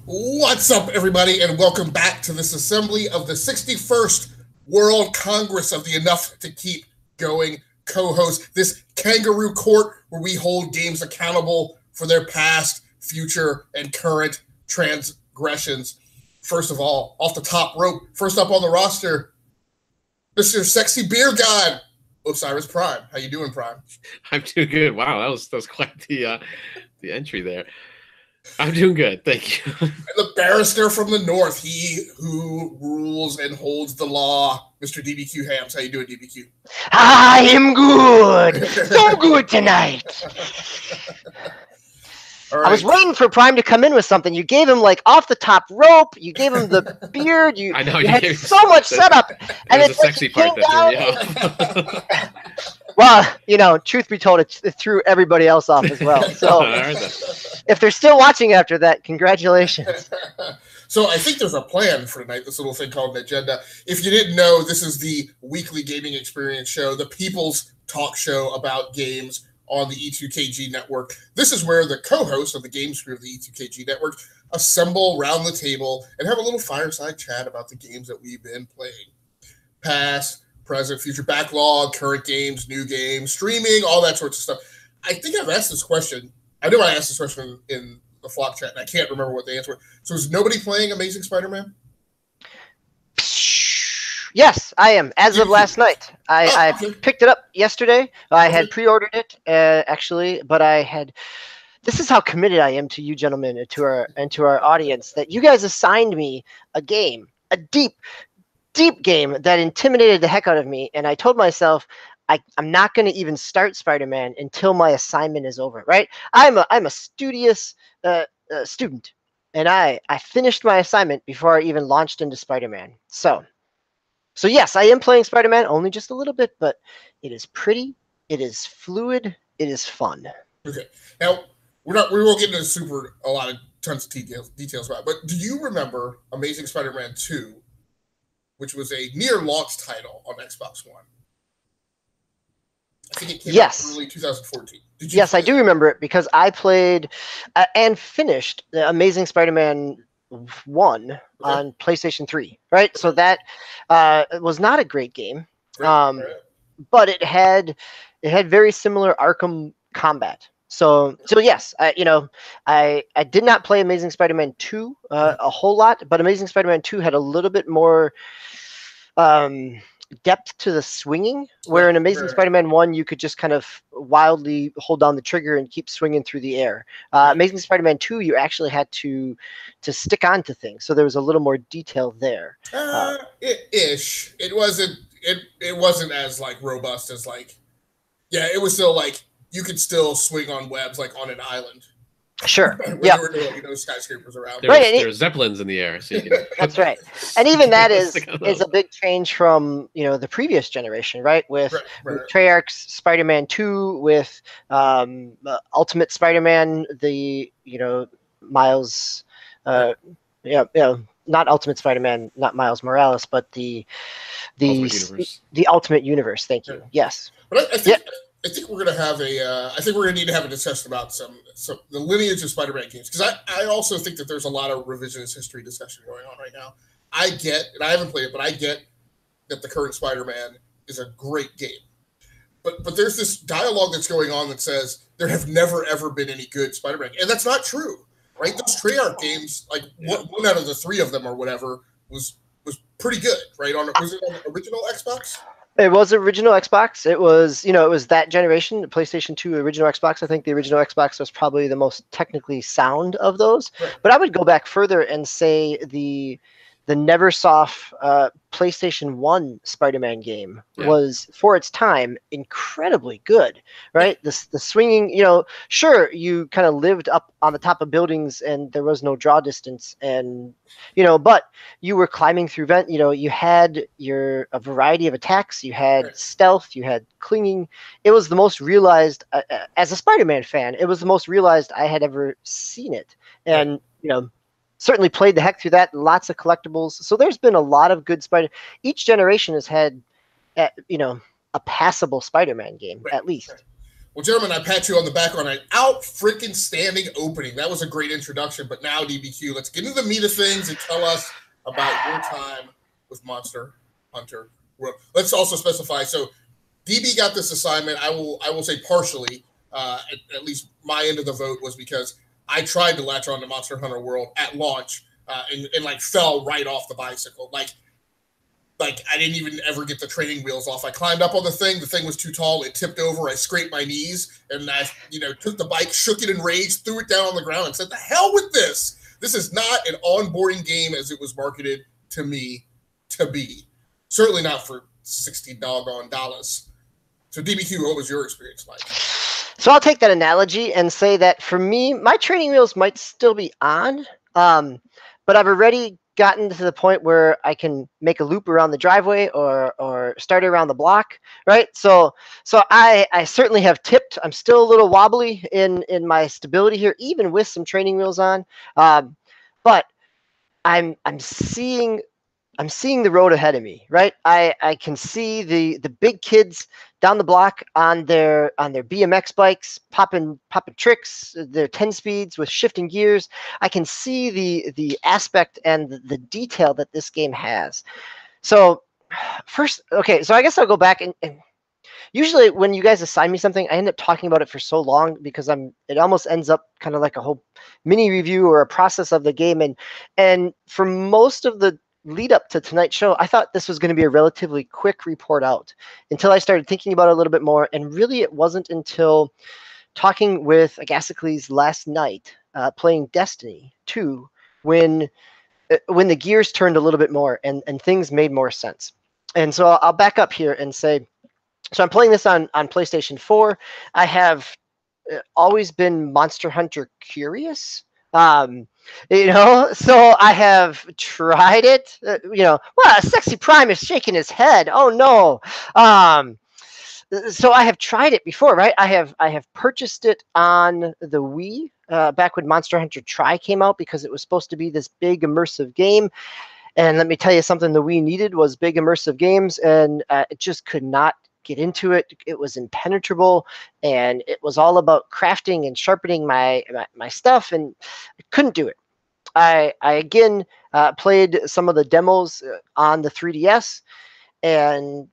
What's up, everybody, and welcome back to this assembly of the 61st World Congress of the Enough to Keep Going co-host, this kangaroo court where we hold games accountable for their past, future, and current transgressions. First of all, off the top rope, first up on the roster, Mr. Sexy Beer God, Osiris Prime. How you doing, Prime? I'm doing good. Wow, that was quite the entry there. I'm doing good, thank you. And the barrister from the north, he who rules and holds the law, Mr. DBQHams. How you doing, DBQ? I am good. So good tonight. Right. I was waiting for Prime to come in with something. You gave him like off the top rope. You gave him the beard. You had so much setup, and it's a sexy part that well, you know, truth be told, it threw everybody else off as well. So, if they're still watching after that, congratulations. So I think there's a plan for tonight. This little thing called an agenda. If you didn't know, this is the weekly gaming experience show, the people's talk show about games on the E2KG Network. This is where the co-hosts of the games crew of the E2KG Network assemble around the table and have a little fireside chat about the games that we've been playing. Past, present, future, backlog, current games, new games, streaming, all that sorts of stuff. I think I've asked this question. I know I asked this question in the flock chat, and I can't remember what the answer was. So is nobody playing Amazing Spider-Man? Yes, I am. As of last night, I picked it up yesterday. I had pre-ordered it actually, but I had. This is how committed I am to you, gentlemen, and to our audience. That you guys assigned me a game, a deep game that intimidated the heck out of me, and I told myself I'm not going to even start Spider-Man until my assignment is over. Right? I'm a studious student, and I finished my assignment before I even launched into Spider-Man. So yes, I am playing Spider-Man, only just a little bit, but it is pretty, it is fluid, it is fun. Okay. Now, we won't get into tons of details about it, but do you remember Amazing Spider-Man 2, which was a near-launch title on Xbox One? I think it came out early 2014. Yes, I do remember it because I played and finished the Amazing Spider-Man 1 on PlayStation 3, right? So that was not a great game, but it had very similar Arkham combat. So yes, I did not play Amazing Spider-Man 2 a whole lot, but Amazing Spider-Man 2 had a little bit more depth to the swinging, where in Amazing Spider-Man 1 you could just kind of wildly hold down the trigger and keep swinging through the air. Amazing Spider-Man 2 you actually had to stick on to things, so there was a little more detail there. It wasn't as like robust as like, it was still like you could still swing on webs like on an island. Sure. Yeah. There were skyscrapers around. There's zeppelins in the air. So you can... That's right. And even that is a big change from the previous generation, right? With Treyarch's Spider-Man 2, with Ultimate Spider-Man, the Miles, not Ultimate Spider-Man, not Miles Morales, but the Ultimate Universe. Thank you. Yes. But I think we're gonna have I think we're gonna need to have a discussion about some the lineage of Spider-Man games, because I also think that there's a lot of revisionist history discussion going on right now. I get, and I haven't played it, but I get that the current Spider-Man is a great game. But there's this dialogue that's going on that says there have never ever been any good Spider-Man, and that's not true, right? Those Treyarch games, like one out of the three of them or whatever, was pretty good, right? Was it on the original Xbox? It was original Xbox. It was, it was that generation, the PlayStation 2 original Xbox. I think the original Xbox was probably the most technically sound of those. Right. But I would go back further and say the Neversoft PlayStation 1 Spider-Man game was, for its time, incredibly good, right? The swinging, sure, you kind of lived up on the top of buildings and there was no draw distance, and but you were climbing through you had a variety of attacks, you had stealth, you had clinging. It was the most realized, as a Spider-Man fan, it was the most realized I had ever seen it. And certainly played the heck through that. Lots of collectibles. So there's been a lot of good Each generation has had, a passable Spider-Man game, at least. Well, gentlemen, I pat you on the back on an out-freaking standing opening. That was a great introduction. But now, DBQ, let's get into the meat of things and tell us about your time with Monster Hunter World. Let's also specify. So, DB got this assignment. I will say partially. At least my end of the vote was because I tried to latch on to Monster Hunter World at launch and like fell right off the bicycle. Like I didn't even ever get the training wheels off. I climbed up on the thing. The thing was too tall. It tipped over. I scraped my knees, and I, took the bike, shook it in rage, threw it down on the ground, and said, "The hell with this! This is not an onboarding game as it was marketed to me to be. Certainly not for $60 doggone dollars." So, DBQ, what was your experience like? So I'll take that analogy and say that for me, my training wheels might still be on, but I've already gotten to the point where I can make a loop around the driveway or start around the block, right? So I certainly have tipped. I'm still a little wobbly in my stability here, even with some training wheels on. But I'm seeing the road ahead of me, right? I can see the big kids down the block on their BMX bikes, popping tricks, their 10 speeds with shifting gears. I can see the aspect and the detail that this game has. So first, okay, so I guess I'll go back and usually when you guys assign me something, I end up talking about it for so long because it almost ends up kind of like a whole mini review or a process of the game. And for most of the lead up to tonight's show, I thought this was going to be a relatively quick report out until I started thinking about it a little bit more. And really, it wasn't until talking with Agasicles last night, playing Destiny 2, when the gears turned a little bit more and things made more sense. And so I'll back up here and say, so I'm playing this on PlayStation 4. I have always been Monster Hunter curious. So I have tried it, well, Sexy Prime is shaking his head. Oh no. So I have tried it before, right? I have purchased it on the Wii, back when Monster Hunter Tri came out because it was supposed to be this big immersive game. And let me tell you something the Wii needed was big immersive games, and it just could not get into it. It was impenetrable, and it was all about crafting and sharpening my stuff, and I couldn't do it. I again played some of the demos on the 3DS, and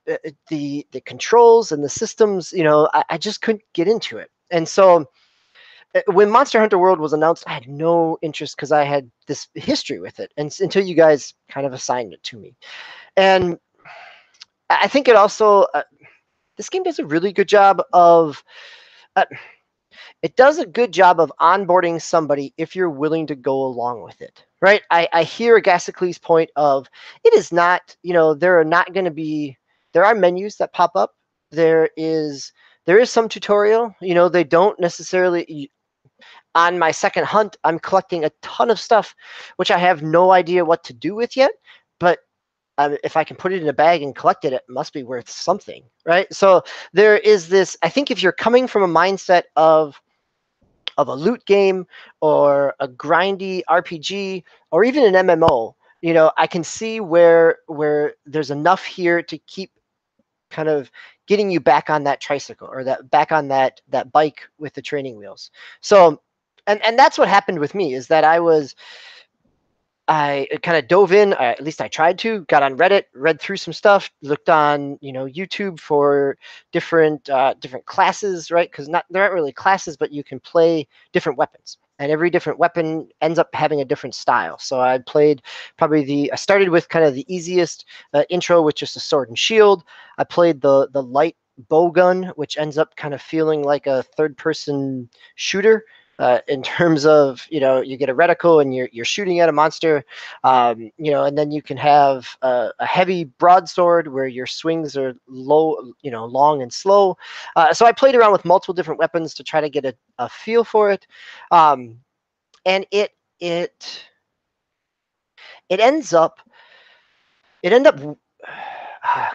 the controls and the systems, I just couldn't get into it. And so when Monster Hunter World was announced, I had no interest because I had this history with it, and until you guys kind of assigned it to me. And I think it also this game does a really good job of onboarding somebody if you're willing to go along with it, right? I hear Agasicles' point of it is not, there are menus that pop up. There is some tutorial, they don't necessarily, on my second hunt, I'm collecting a ton of stuff, which I have no idea what to do with yet, but if I can put it in a bag and collect it, it must be worth something, right? So there is this, I think if you're coming from a mindset of a loot game or a grindy RPG or even an MMO, I can see where there's enough here to keep kind of getting you back on that tricycle or back on that bike with the training wheels. So, and that's what happened with me, is that I kind of dove in, at least I tried to, got on Reddit, read through some stuff, looked on, YouTube for different classes, right? Because there aren't really classes, but you can play different weapons. And every different weapon ends up having a different style. So I played I started with kind of the easiest intro with just a sword and shield. I played the light bow gun, which ends up kind of feeling like a third-person shooter. In terms of, you get a reticle and you're shooting at a monster, and then you can have a heavy broadsword where your swings are low, long and slow. So I played around with multiple different weapons to try to get a feel for it. And it ended up,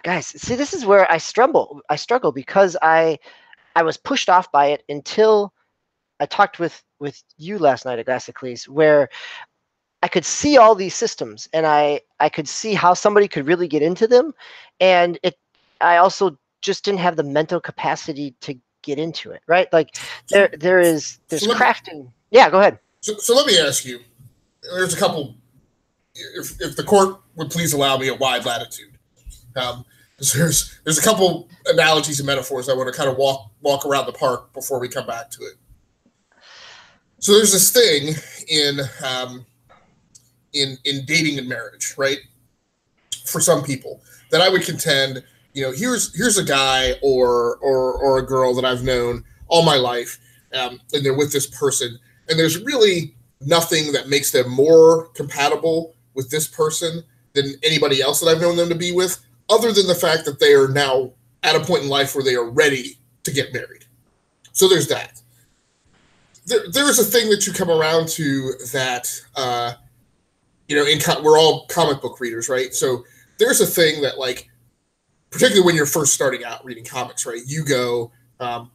guys, see, this is where I struggle because I was pushed off by it until I talked with you last night, Agasicles, where I could see all these systems and I could see how somebody could really get into them. And I also just didn't have the mental capacity to get into it, right? Like there's crafting. Yeah, go ahead. So let me ask you. There's a couple. If the court would please allow me a wide latitude, there's a couple analogies and metaphors I want to kind of walk around the park before we come back to it. So there's this thing in dating and marriage, right? For some people, that I would contend, here's a guy or a girl that I've known all my life, and they're with this person, and there's really nothing that makes them more compatible with this person than anybody else that I've known them to be with, other than the fact that they are now at a point in life where they are ready to get married. So there's that. There is a thing that you come around to that, we're all comic book readers, right? So there's a thing that, like, particularly when you're first starting out reading comics, right? You go, I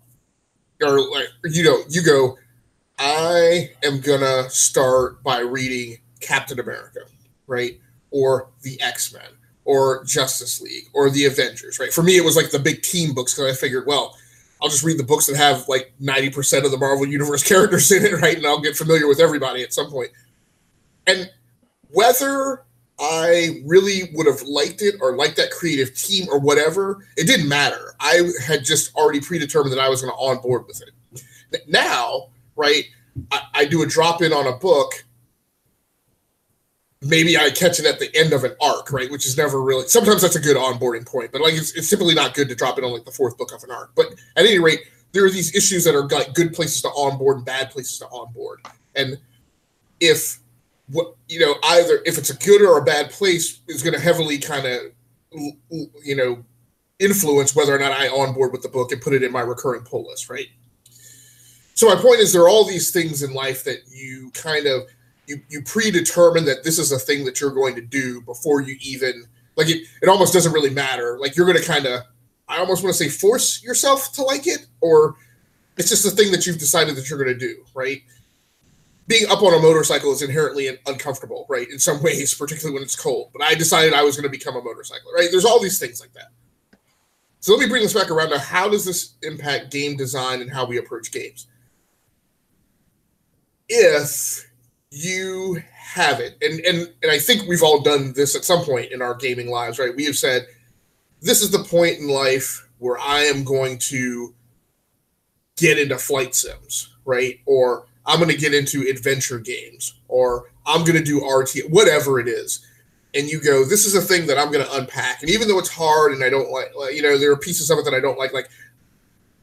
am gonna start by reading Captain America, right? Or the X-Men, or Justice League, or the Avengers, right? For me, it was like the big team books, because I figured, well, I'll just read the books that have like 90% of the Marvel Universe characters in it, right? And I'll get familiar with everybody at some point. And whether I really would have liked it or liked that creative team or whatever, it didn't matter. I had just already predetermined that I was going to on board with it. Now, right, I do a drop-in on a book. Maybe I catch it at the end of an arc, right, which is never really – sometimes that's a good onboarding point, but like it's simply not good to drop in on like the fourth book of an arc. But at any rate, there are these issues that are like good places to onboard and bad places to onboard. And if – either if it's a good or a bad place is going to heavily kind of, influence whether or not I onboard with the book and put it in my recurring pull list, right? So my point is there are all these things in life that you kind of, you predetermine that this is a thing that you're going to do before you even, like it almost doesn't really matter. Like you're going to kind of, I almost want to say force yourself to like it, or it's just a thing that you've decided that you're going to do, right? Being up on a motorcycle is inherently uncomfortable, right? In some ways, particularly when it's cold. But I decided I was going to become a motorcycler, right? There's all these things like that. So let me bring this back around to how does this impact game design and how we approach games? If you have it, and I think we've all done this at some point in our gaming lives, right? We have said, this is the point in life where I am going to get into flight sims, right? Or I'm going to get into adventure games, or I'm going to do RT, whatever it is. And you go, this is a thing that I'm going to unpack. And even though it's hard and I don't like, there are pieces of it that I don't like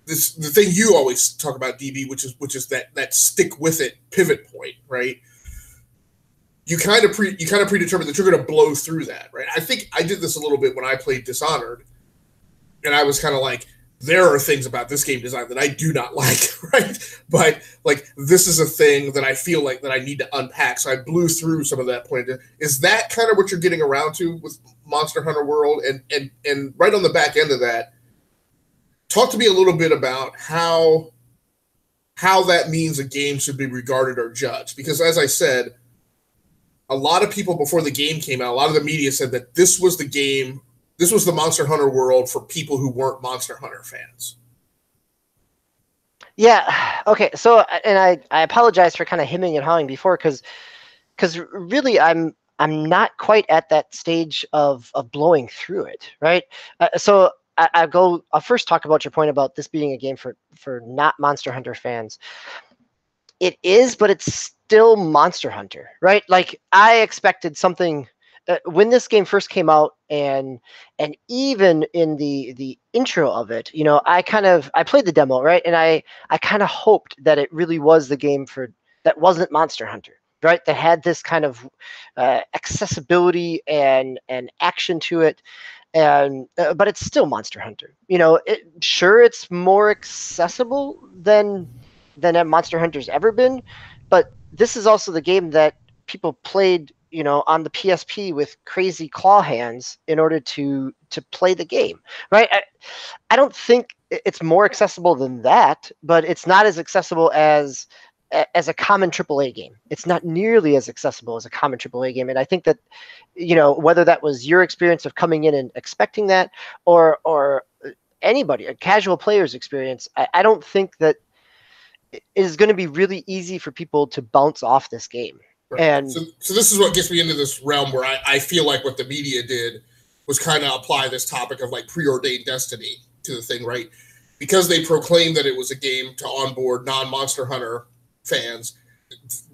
this, the thing you always talk about, DB, which is that stick with it pivot point, right? You kind of predetermine that you're going to blow through that, right? I think I did this a little bit when I played Dishonored, and I was kind of like, there are things about this game design that I do not like, right? But like this is a thing that I feel like that I need to unpack. So I blew through some of that point. Is that kind of what you're getting around to with Monster Hunter World? And right on the back end of that, talk to me a little bit about how that means a game should be regarded or judged. Because as I said, a lot of people before the game came out, a lot of the media said that this was the game. This was the Monster Hunter world for people who weren't Monster Hunter fans. Yeah. Okay. So, and I apologize for kind of hemming and hawing before, because really I'm not quite at that stage of blowing through it, right? So I'll first talk about your point about this being a game for not Monster Hunter fans. It is, but it's still Monster Hunter, right? Like I expected something. When this game first came out, and even in the intro of it, I played the demo, right? And I kind of hoped that it really was the game that wasn't Monster Hunter, right? That had this kind of accessibility and action to it, but it's still Monster Hunter. Sure, it's more accessible than Monster Hunter's ever been, but this is also the game that people played on the PSP with crazy claw hands in order to play the game, right? I don't think it's more accessible than that, but it's not as accessible as a common AAA game. It's not nearly as accessible as a common AAA game. And I think that, whether that was your experience of coming in and expecting that, or anybody, a casual player's experience, I don't think that it is going to be really easy for people to bounce off this game. Right. And so this is what gets me into this realm where I feel like what the media did was kind of apply this topic of like preordained destiny to the thing, right? Because they proclaimed that it was a game to onboard non-Monster Hunter fans,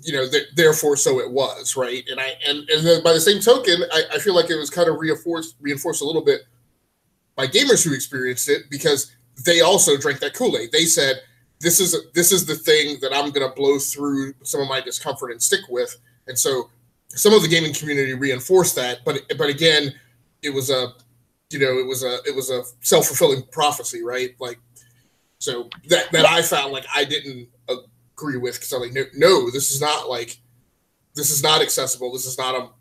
you know, therefore so it was, right? And then by the same token, I feel like it was kind of reinforced a little bit by gamers who experienced it, because they also drank that Kool-Aid. They said, this is the thing that I'm going to blow through some of my discomfort and stick with. And so some of the gaming community reinforced that, but again, it was a self-fulfilling prophecy, right? Like, so that I found like I didn't agree with, because I'm like, no, this is not accessible. This is not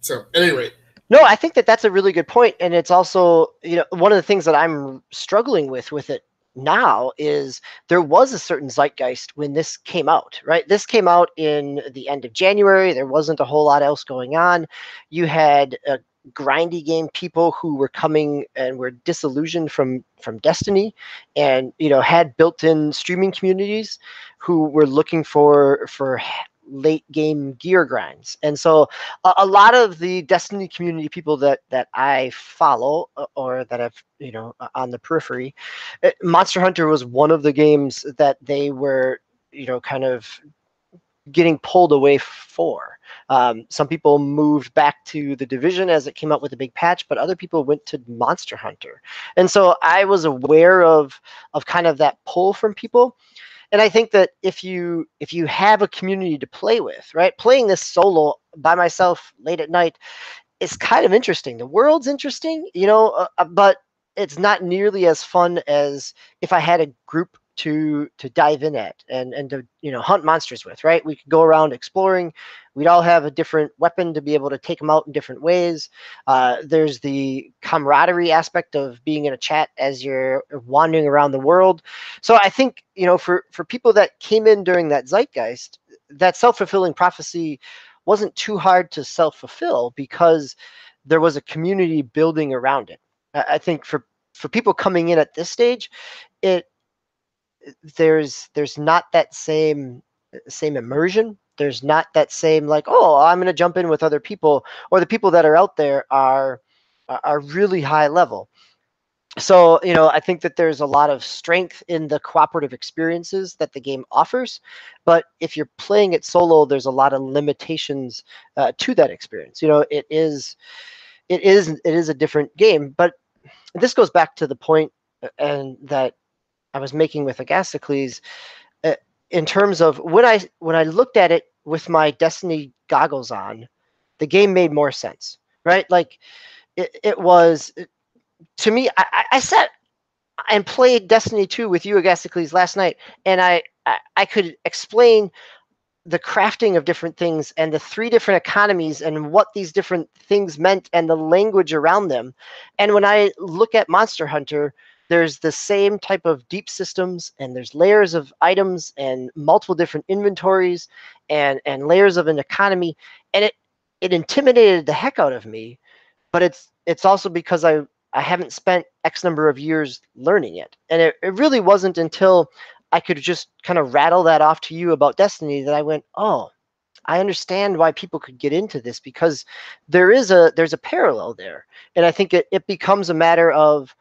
so at any rate. No, I think that's a really good point. And it's also, one of the things that I'm struggling with it now is there was a certain zeitgeist when this came out, right? This came out in the end of January. There wasn't a whole lot else going on. You had grindy game people who were coming and were disillusioned from Destiny, and had built-in streaming communities who were looking for late game gear grinds. And so a lot of the Destiny community people that I follow, or that I've on the periphery, Monster Hunter was one of the games that they were kind of getting pulled away for. Some people moved back to the Division as it came out with a big patch, but other people went to Monster Hunter. And so I was aware of kind of that pull from people. And I think that if you have a community to play with, right, playing this solo by myself late at night is kind of interesting. The world's interesting, but it's not nearly as fun as if I had a group to dive in at and to hunt monsters with, right? We could go around exploring. We'd all have a different weapon to be able to take them out in different ways. There's the camaraderie aspect of being in a chat as you're wandering around the world. So I think for people that came in during that zeitgeist, that self-fulfilling prophecy wasn't too hard to self-fulfill, because there was a community building around it. I think for people coming in at this stage, there's not that same immersion. There's not that same like, oh, I'm going to jump in with other people, or the people that are out there are really high level. So, I think that there's a lot of strength in the cooperative experiences that the game offers, but if you're playing it solo, there's a lot of limitations to that experience. It is a different game. But this goes back to the point and that I was making with Agasicles, in terms of when I looked at it with my Destiny goggles on, the game made more sense, right? Like it was, to me, I sat and played Destiny 2 with you, Agasicles, last night, and I could explain the crafting of different things and the 3 different economies and what these different things meant and the language around them. And when I look at Monster Hunter, there's the same type of deep systems, and there's layers of items and multiple different inventories and layers of an economy. And it intimidated the heck out of me, but it's also because I haven't spent X number of years learning it. And it really wasn't until I could just kind of rattle that off to you about Destiny that I went, oh, I understand why people could get into this, because there's a parallel there. And I think it becomes a matter of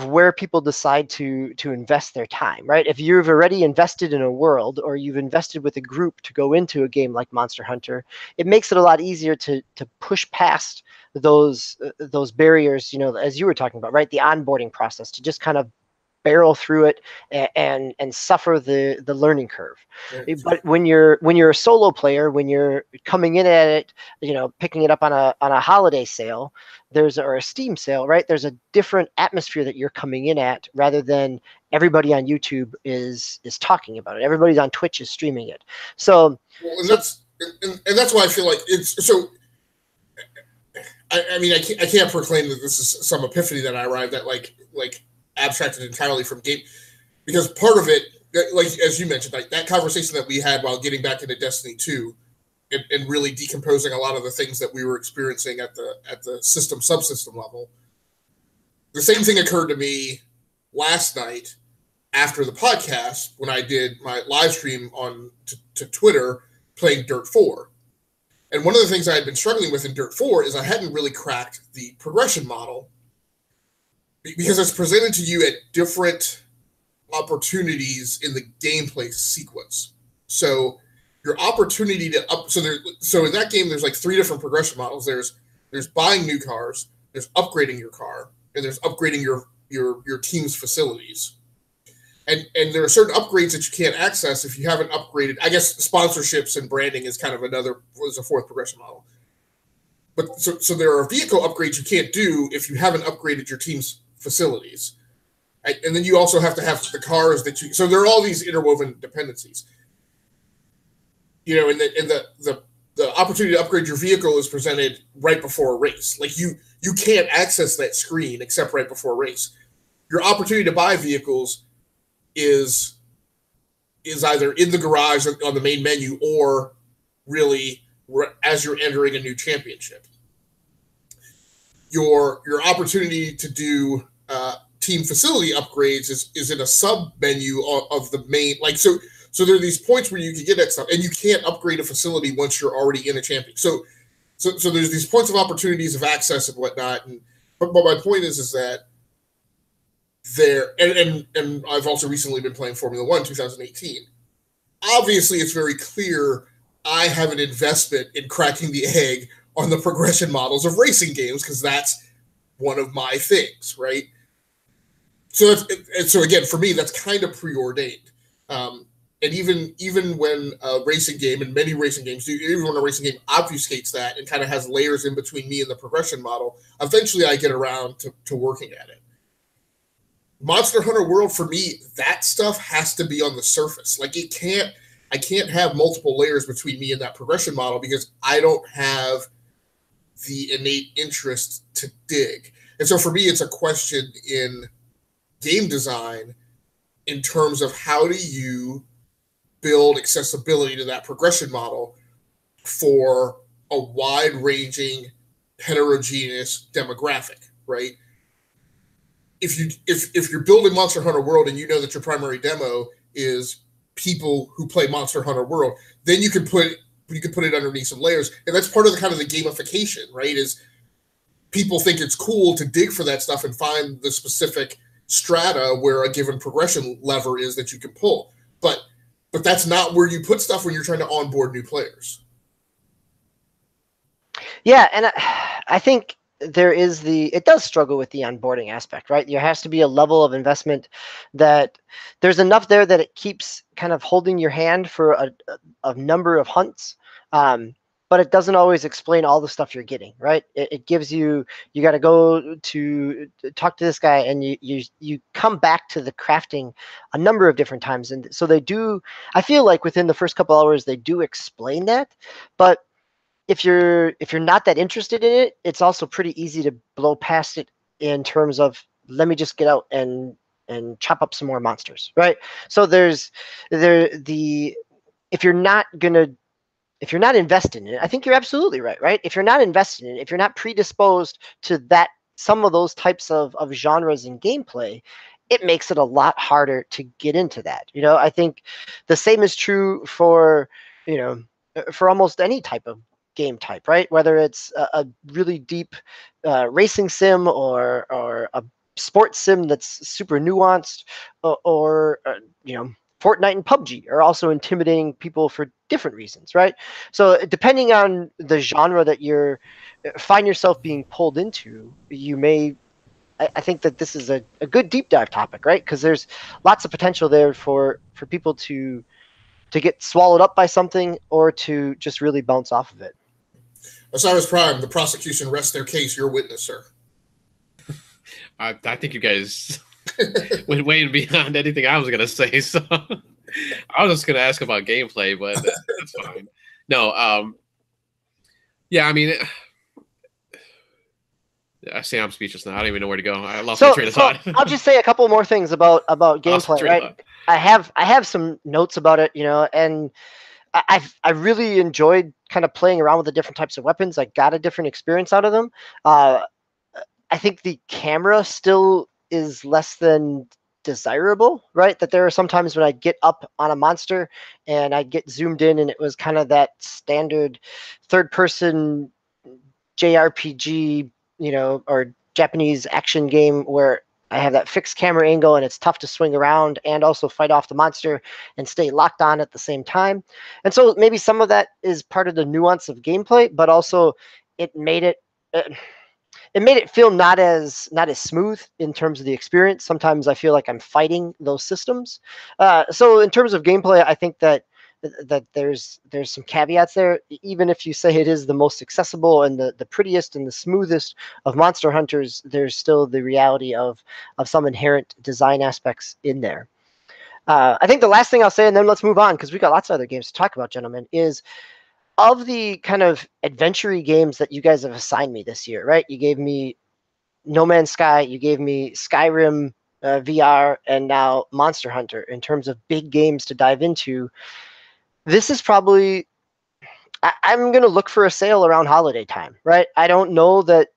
where people decide to invest their time, right? If you've already invested in a world, or you've invested with a group to go into a game like Monster Hunter, it makes it a lot easier to push past those barriers, as you were talking about, right? The onboarding process, to just kind of barrel through it and suffer the learning curve. Right. But when you're a solo player, when you're coming in at it, picking it up on a holiday sale, or a Steam sale, right? There's a different atmosphere that you're coming in at, rather than everybody on YouTube is talking about it. Everybody's on Twitch is streaming it. So, that's why I feel like it's so. I mean, I can't proclaim that this is some epiphany that I arrived at, like abstracted entirely from game, because part of it, like as you mentioned, like that conversation that we had while getting back into Destiny 2 and really decomposing a lot of the things that we were experiencing at the system subsystem level, the same thing occurred to me last night after the podcast when I did my live stream on to Twitter playing Dirt 4. And one of the things I had been struggling with in Dirt 4 is I hadn't really cracked the progression model because it's presented to you at different opportunities in the gameplay sequence. So your opportunity to so in that game there's like 3 different progression models. There's buying new cars, there's upgrading your car, and there's upgrading your team's facilities. And there are certain upgrades that you can't access if you haven't upgraded. I guess sponsorships and branding is kind of was a 4th progression model. But so there are vehicle upgrades you can't do if you haven't upgraded your team's facilities. And then you also have to have the cars so there are all these interwoven dependencies. And the opportunity to upgrade your vehicle is presented right before a race. Like you can't access that screen except right before a race. Your opportunity to buy vehicles is either in the garage on the main menu or really as you're entering a new championship. Your opportunity to do team facility upgrades is in a sub menu of the main, like so there are these points where you can get that stuff, and you can't upgrade a facility once you're already in a champion. So there's these points of opportunities of access and whatnot. But my point is that there, and I've also recently been playing Formula 1 2018. Obviously, it's very clear I have an investment in cracking the egg on the progression models of racing games because that's one of my things, right? So again, for me, that's kind of preordained. And even when a racing game, and many racing games do, even when a racing game obfuscates that and kind of has layers in between me and the progression model, eventually I get around to working at it. Monster Hunter World, for me, that stuff has to be on the surface. Like I can't have multiple layers between me and that progression model because I don't have the innate interest to dig. And so for me, it's a question in game design in terms of how do you build accessibility to that progression model for a wide-ranging, heterogeneous demographic, right? If you're building Monster Hunter World and you know that your primary demo is people who play Monster Hunter World, then you can put it underneath some layers, and that's part of the kind of the gamification, right? Is people think it's cool to dig for that stuff and find the specific strata where a given progression lever is that you can pull, but that's not where you put stuff when you're trying to onboard new players. Yeah, and I think it does struggle with the onboarding aspect, right? There has to be a level of investment that there's enough there that it keeps kind of holding your hand for a number of hunts, but it doesn't always explain all the stuff you're getting, right? It gives you got to go to talk to this guy, and you come back to the crafting a number of different times, and so I feel like within the first couple hours they do explain that, but if you're not that interested in it, it's also pretty easy to blow past it in terms of, let me just get out and chop up some more monsters, right? So if you're not invested in it, I think you're absolutely right? If you're not invested in it, if you're not predisposed to some of those types of genres in gameplay, it makes it a lot harder to get into that. I think the same is true for almost any type of game type, right? Whether it's a really deep racing sim or a sports sim that's super nuanced, or Fortnite and PUBG are also intimidating people for different reasons, right? So depending on the genre that you find yourself being pulled into, I think that this is a good deep dive topic, right? Because there's lots of potential there for people to get swallowed up by something or to just really bounce off of it. Osiris Prime, the prosecution rests their case. You're a witness, sir. I think you guys went way beyond anything I was going to say. So I was just going to ask about gameplay, but that's fine. No, yeah, I mean, I say I'm speechless now. I don't even know where to go. I lost my train of thought. I'll just say a couple more things about gameplay. Right? I have some notes about it, and I really enjoyed kind of playing around with the different types of weapons. I got a different experience out of them. I think the camera still is less than desirable, right? That there are some times when I get up on a monster and I get zoomed in, and it was kind of that standard third-person JRPG, or Japanese action game where I have that fixed camera angle and it's tough to swing around and also fight off the monster and stay locked on at the same time. And so maybe some of that is part of the nuance of gameplay, but also it made it feel not as smooth in terms of the experience. Sometimes I feel like I'm fighting those systems. So in terms of gameplay, I think that there's some caveats there. Even if you say it is the most accessible and the prettiest and the smoothest of Monster Hunters, there's still the reality of some inherent design aspects in there. I think the last thing I'll say, and then let's move on because we've got lots of other games to talk about, gentlemen, is of the kind of adventure-y games that you guys have assigned me this year, right? You gave me No Man's Sky, you gave me Skyrim VR, and now Monster Hunter. In terms of big games to dive into, this is probably, I'm going to look for a sale around holiday time, right? I don't know that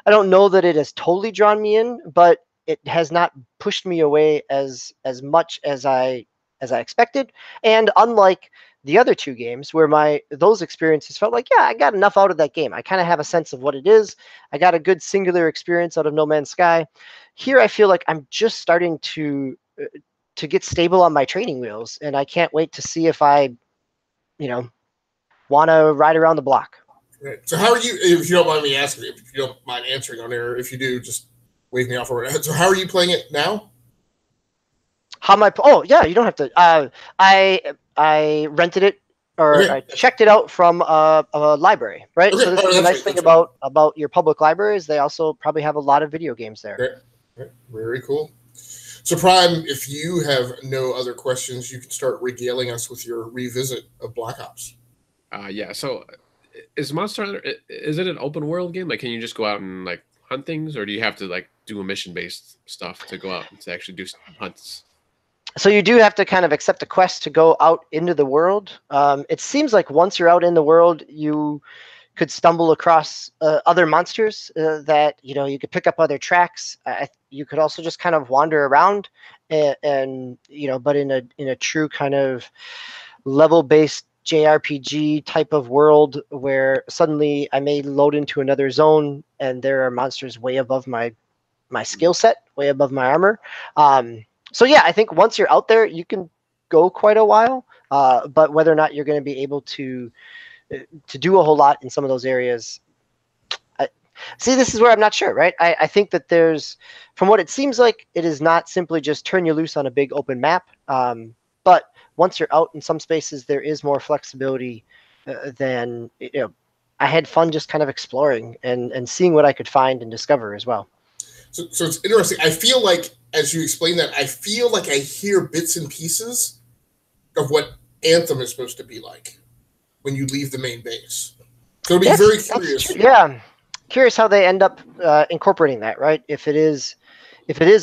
it has totally drawn me in, but it has not pushed me away as much as I expected. And unlike the other two games where those experiences felt like, yeah, I got enough out of that game. I kind of have a sense of what it is. I got a good singular experience out of No Man's Sky. Here I feel like I'm just starting to get stable on my training wheels, and I can't wait to see if I want to ride around the block. Right. So how are you, if you don't mind me asking, if you don't mind answering on air, if you do, just wave me off over it. So how are you playing it now? How am I? Oh yeah, you don't have to. I rented it, or Okay. I checked it out from a library, right? Okay. So this is the nice thing about your public libraries. They also probably have a lot of video games there. Okay. Very cool. So Prime, if you have no other questions, you can start regaling us with your revisit of Black Ops. Yeah. So is Monster Hunter, is it an open world game? Like, can you just go out and like hunt things, or do you have to like do a mission based stuff to go out and to actually do hunts? So you do have to kind of accept a quest to go out into the world. It seems like once you're out in the world, you could stumble across other monsters that you could pick up other tracks. You could also just kind of wander around, and but in a true kind of level-based JRPG type of world where suddenly I may load into another zone and there are monsters way above my skill set, way above my armor. So yeah, I think once you're out there, you can go quite a while, but whether or not you're going to be able to do a whole lot in some of those areas, see, this is where I'm not sure, right? I think that there's, from what it seems like, it is not simply just turn you loose on a big open map, but once you're out in some spaces, there is more flexibility than, I had fun just kind of exploring and seeing what I could find and discover as well. So it's interesting. I feel like, as you explain that, I feel like I hear bits and pieces of what Anthem is supposed to be like when you leave the main base. So it'll be very curious. Yeah. Curious how they end up incorporating that, right? If it is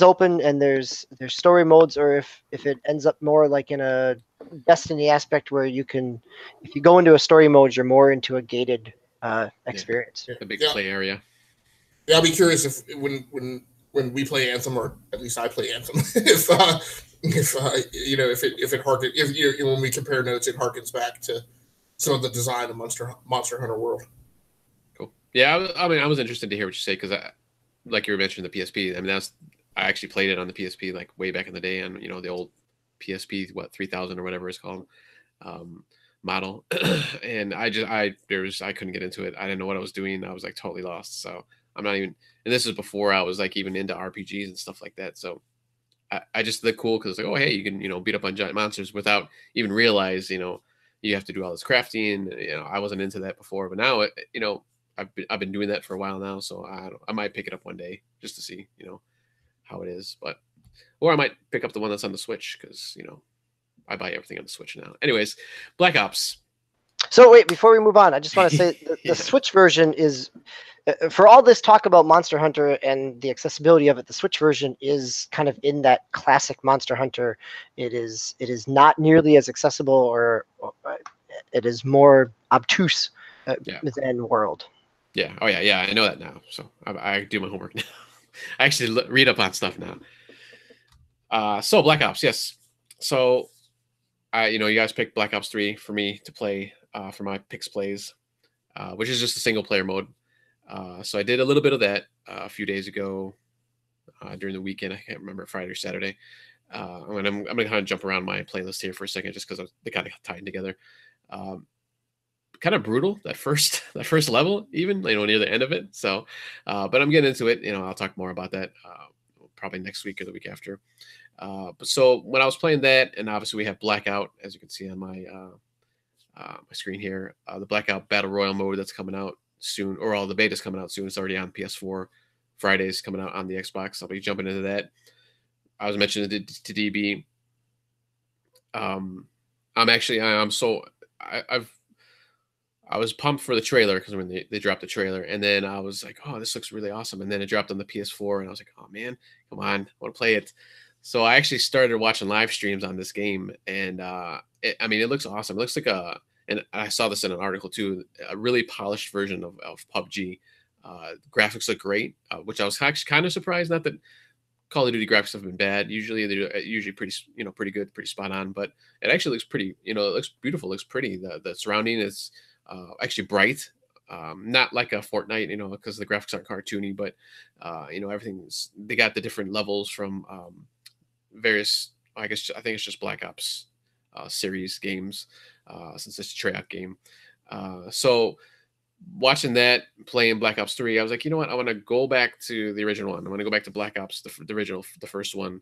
open and there's story modes, or if it ends up more like in a Destiny aspect where you can, if you go into a story mode, you're more into a gated experience. A big play area. Yeah, I'll be curious if when we play Anthem, or at least I play Anthem, if when we compare notes, it harkens back to some of the design of Monster Hunter World. Cool. Yeah, I was interested to hear what you say, because like you were mentioning the PSP. I mean, I actually played it on the PSP like way back in the day on the old PSP 3000 or whatever it's called model, and I couldn't get into it. I didn't know what I was doing. I was like totally lost. So I'm not even, and this is before I was like even into RPGs and stuff like that. So I just look cool because it's like, oh hey, you can beat up on giant monsters without even realize you have to do all this crafting. I wasn't into that before, but now I've been doing that for a while now, so I might pick it up one day just to see how it is, or I might pick up the one that's on the Switch because I buy everything on the Switch now. Anyways, Black Ops. So wait, before we move on, I just want to say the Switch version is, for all this talk about Monster Hunter and the accessibility of it, the Switch version is kind of in that classic Monster Hunter. It is not nearly as accessible, or it is more obtuse than World. Yeah. Oh yeah. Yeah. I know that now. So I do my homework now. I actually read up on stuff now. So Black Ops, yes. So you guys picked Black Ops 3 for me to play for my picks plays, which is just a single player mode. So I did a little bit of that a few days ago during the weekend. I can't remember, Friday or Saturday. I'm gonna kind of jump around my playlist here for a second, just because they kind of tied together. Um, Kind of brutal that first that first level, even near the end of it. So, but I'm getting into it. I'll talk more about that probably next week or the week after. But so when I was playing that, and obviously we have Blackout, as you can see on my screen here, the Blackout Battle Royale mode that's coming out soon, or all the beta's coming out soon. It's already on PS4. Friday's coming out on the Xbox. I'll be jumping into that. I was mentioning it to DB. I'm so I was pumped for the trailer because when they dropped the trailer, and then I was like, oh, this looks really awesome. And then it dropped on the PS4, and I was like, oh man, come on, I want to play it. So I actually started watching live streams on this game, and it looks awesome. It looks like and I saw this in an article too, a really polished version of PUBG. Graphics look great, which I was actually kind of surprised. Not that Call of Duty graphics have been bad. Usually they're usually pretty, pretty good, pretty spot on. But it actually looks pretty, it looks beautiful, looks pretty. The surrounding is actually bright, not like a Fortnite, because the graphics aren't cartoony, but everything's, they got the different levels from various. I think it's just Black Ops series games, since it's a Treyarch game. So watching that, playing Black Ops 3, I was like, you know what? I want to go back to the original one. I want to go back to Black Ops, the original, the first one.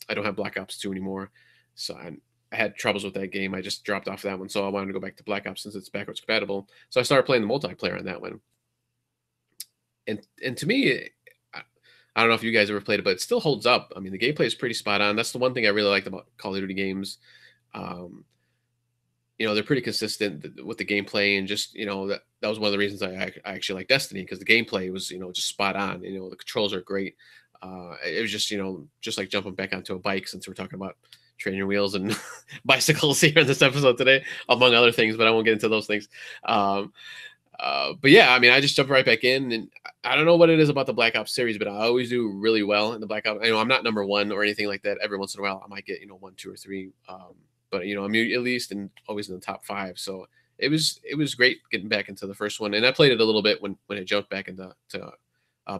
I don't have Black Ops 2 anymore, so I had troubles with that game. I just dropped off that one, so I wanted to go back to Black Ops since it's backwards compatible. So I started playing the multiplayer on that one. And to me, I don't know if you guys ever played it, but it still holds up. I mean, the gameplay is pretty spot on. That's the one thing I really liked about Call of Duty games. They're pretty consistent with the gameplay, and just that was one of the reasons I actually like Destiny, because the gameplay was just spot on. The controls are great. It was just like jumping back onto a bike, since we're talking about training wheels and bicycles here in this episode today, among other things, but I won't get into those things. But yeah, I just jumped right back in, and I don't know what it is about the Black Ops series, but I always do really well in the Black Ops. I'm not number one or anything like that. Every once in a while, I might get 1, 2, or 3. But I'm at least always in the top 5. So it was great getting back into the first one, and I played it a little bit when it jumped back into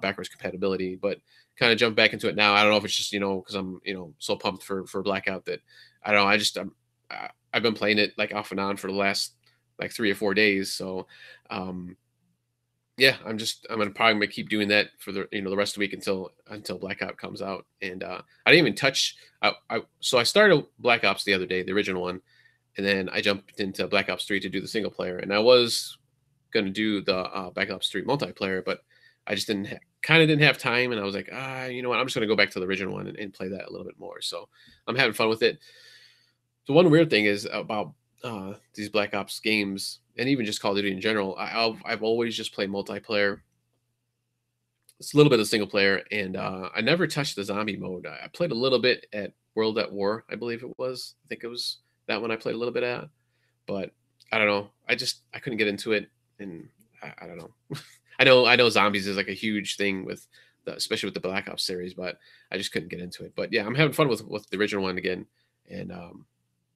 backwards compatibility, but kind of jumped back into it now. I don't know if it's just because I'm so pumped for Blackout that I don't know. I've been playing it like off and on for the last like 3 or 4 days. So yeah, I'm probably gonna keep doing that for the the rest of the week until Blackout comes out. And I didn't even touch. So I started Black Ops the other day, the original one, and then I jumped into Black Ops 3 to do the single player. And I was gonna do the Black Ops 3 multiplayer, but I just didn't have time. And I was like, you know what? I'm just gonna go back to the original one and play that a little bit more. So I'm having fun with it. The one weird thing is about these Black Ops games, and even just Call of Duty in general, I've always just played multiplayer. It's a little bit of single player, and I never touched the zombie mode. I played a little bit at World at War, I believe it was. I think it was that one I played a little bit at, but I don't know. I couldn't get into it, and I don't know. I know zombies is like a huge thing especially with the Black Ops series, but I just couldn't get into it. But yeah, I'm having fun with the original one again, and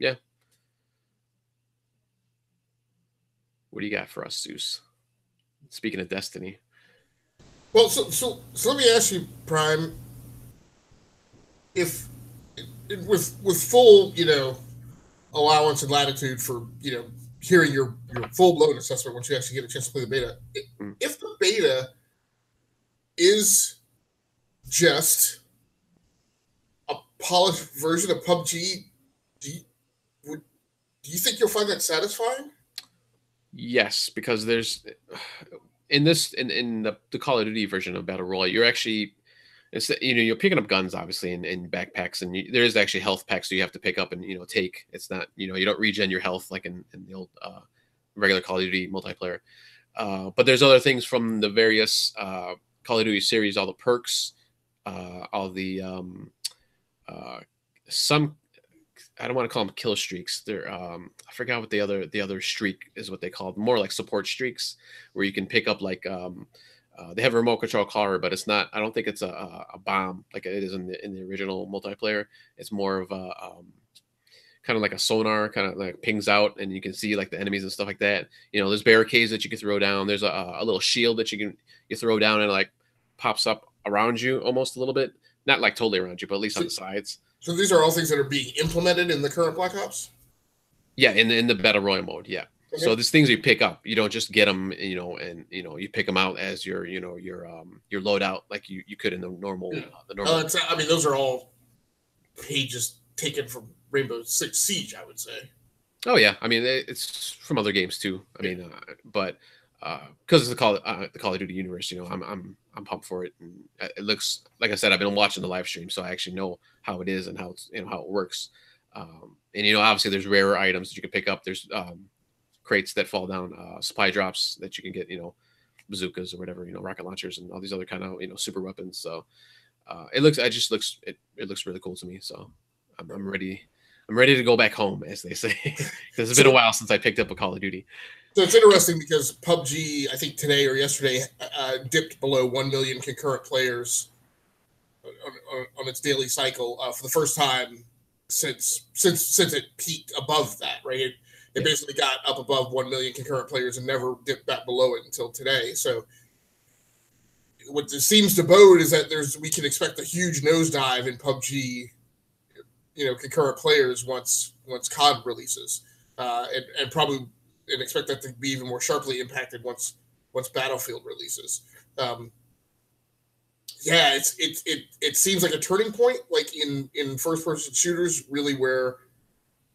yeah. What do you got for us, Zeus? Speaking of Destiny. Well, so let me ask you, Prime, if with full allowance and latitude for hearing your full blown assessment once you actually get a chance to play the beta, if the beta is just a polished version of PUBG, do you think you'll find that satisfying? Yes, because there's in the Call of Duty version of Battle Royale, you're actually you're picking up guns obviously in backpacks, and there is actually health packs, so you have to pick up and take. It's not you don't regen your health like in the old regular Call of Duty multiplayer. But there's other things from the various Call of Duty series, all the perks, all the some I don't want to call them kill streaks. They're I forgot what the other streak is, what they call them. More like support streaks, where you can pick up like they have a remote control car, but it's not. I don't think it's a bomb like it is in the original multiplayer. It's more of a kind of like a sonar, kind of like pings out, and you can see like the enemies and stuff like that. You know, there's barricades that you can throw down. There's a little shield that you throw down, and it like pops up around you almost a little bit, not like totally around you, but at least on the sides. So these are all things that are being implemented in the current Black Ops? Yeah, in the battle royale mode, yeah. Okay. So these things you pick up, you don't just get them, you know, and you know you pick them out as your loadout like you could in the normal. I mean, those are all pages taken from Rainbow Six Siege, I would say. Oh yeah, I mean it's from other games too. I mean, but because it's the Call of Duty universe, you know, I'm pumped for it, and it looks like I said, I've been watching the live stream, so I actually know how it is and how it's, you know, how it works. And you know, obviously there's rarer items that you can pick up. There's crates that fall down, supply drops that you can get, you know, bazookas or whatever, you know, rocket launchers and all these other kind of, you know, super weapons. So it looks really cool to me. So I'm ready to go back home, as they say. Because it's been a while since I picked up a Call of Duty. So it's interesting because PUBG, I think today or yesterday, dipped below 1 million concurrent players on its daily cycle for the first time since it peaked above that, right? It basically got up above 1 million concurrent players and never dipped back below it until today. So what this seems to bode is that we can expect a huge nosedive in PUBG, you know, concurrent players once COD releases, and probably expect that to be even more sharply impacted once Battlefield releases. Yeah, it seems like a turning point, like in first person shooters, really, where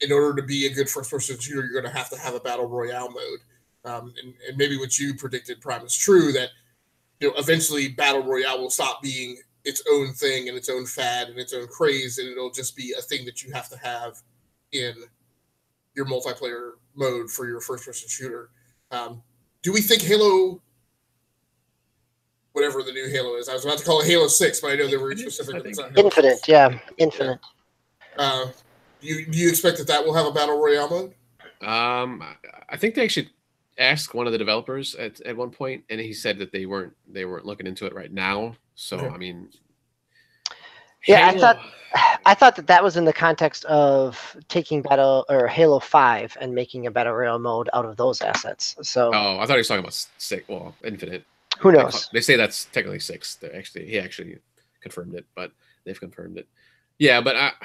in order to be a good first person shooter, you're going to have a battle royale mode. And maybe what you predicted, Prime, is true, that, you know, eventually battle royale will stop being its own thing and its own fad and its own craze, and it'll just be a thing that you have to have in your multiplayer mode for your first-person shooter. Do we think Halo, whatever the new Halo is, I was about to call it Halo 6, but I know they were specific. Infinite, yeah, Infinite. Yeah. Do you expect that will have a battle royale mode? I think they actually asked one of the developers at one point, and he said that they weren't looking into it right now. So I mean, yeah, Halo... I thought that was in the context of taking Halo 5 and making a battle royale mode out of those assets. So I thought he was talking about Infinite. Who knows? They say that's technically 6. He actually confirmed it, but they've confirmed it. Yeah, but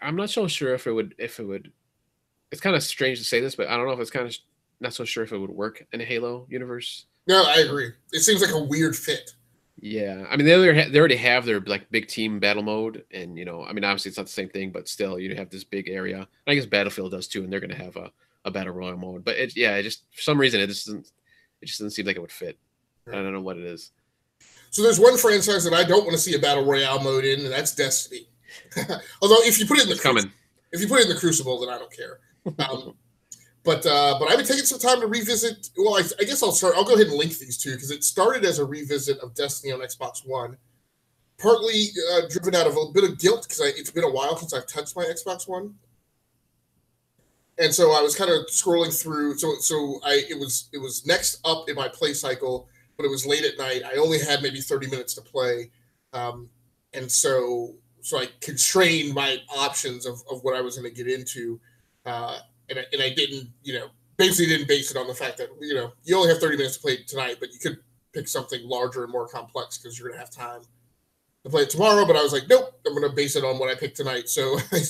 I'm not so sure if it would. It's kind of strange to say this, but I don't know if it's kind of not so sure if it would work in a Halo universe. No, I agree. It seems like a weird fit. Yeah, I mean they already have their like big team battle mode, and you know, I mean obviously it's not the same thing, but still you have this big area. I guess Battlefield does too, and they're going to have a battle royale mode. But it just for some reason it just doesn't seem like it would fit. I don't know what it is. So there's one franchise that I don't want to see a battle royale mode in, and that's Destiny. Although if you put it in the Crucible, then I don't care. But I've been taking some time to revisit. Well, I guess I'll go ahead and link these two because it started as a revisit of Destiny on Xbox One, partly driven out of a bit of guilt because it's been a while since I've touched my Xbox One, and so I was kind of scrolling through. It was next up in my play cycle, but it was late at night. I only had maybe 30 minutes to play, and so I constrained my options of what I was going to get into. And I didn't, basically didn't base it on the fact that, you only have 30 minutes to play tonight, but you could pick something larger and more complex because you're going to have time to play it tomorrow. But I was like, nope, I'm going to base it on what I picked tonight. So I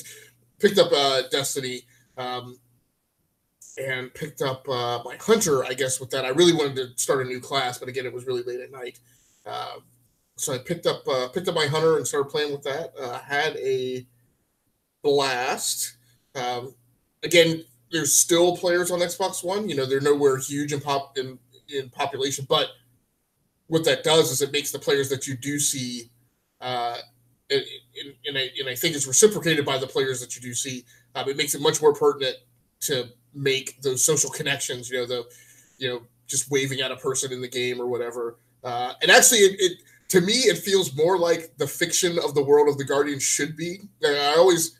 picked up Destiny and picked up my Hunter, I guess, with that. I really wanted to start a new class, but again, it was really late at night. So I picked up my Hunter and started playing with that. Had a blast. Again, there's still players on Xbox One. They're nowhere huge in population, but what that does is it makes the players that you do see, and I think it's reciprocated by the players that you do see. It makes it much more pertinent to make those social connections. Just waving at a person in the game or whatever. And actually, to me, it feels more like the fiction of the world of the Guardians should be. I always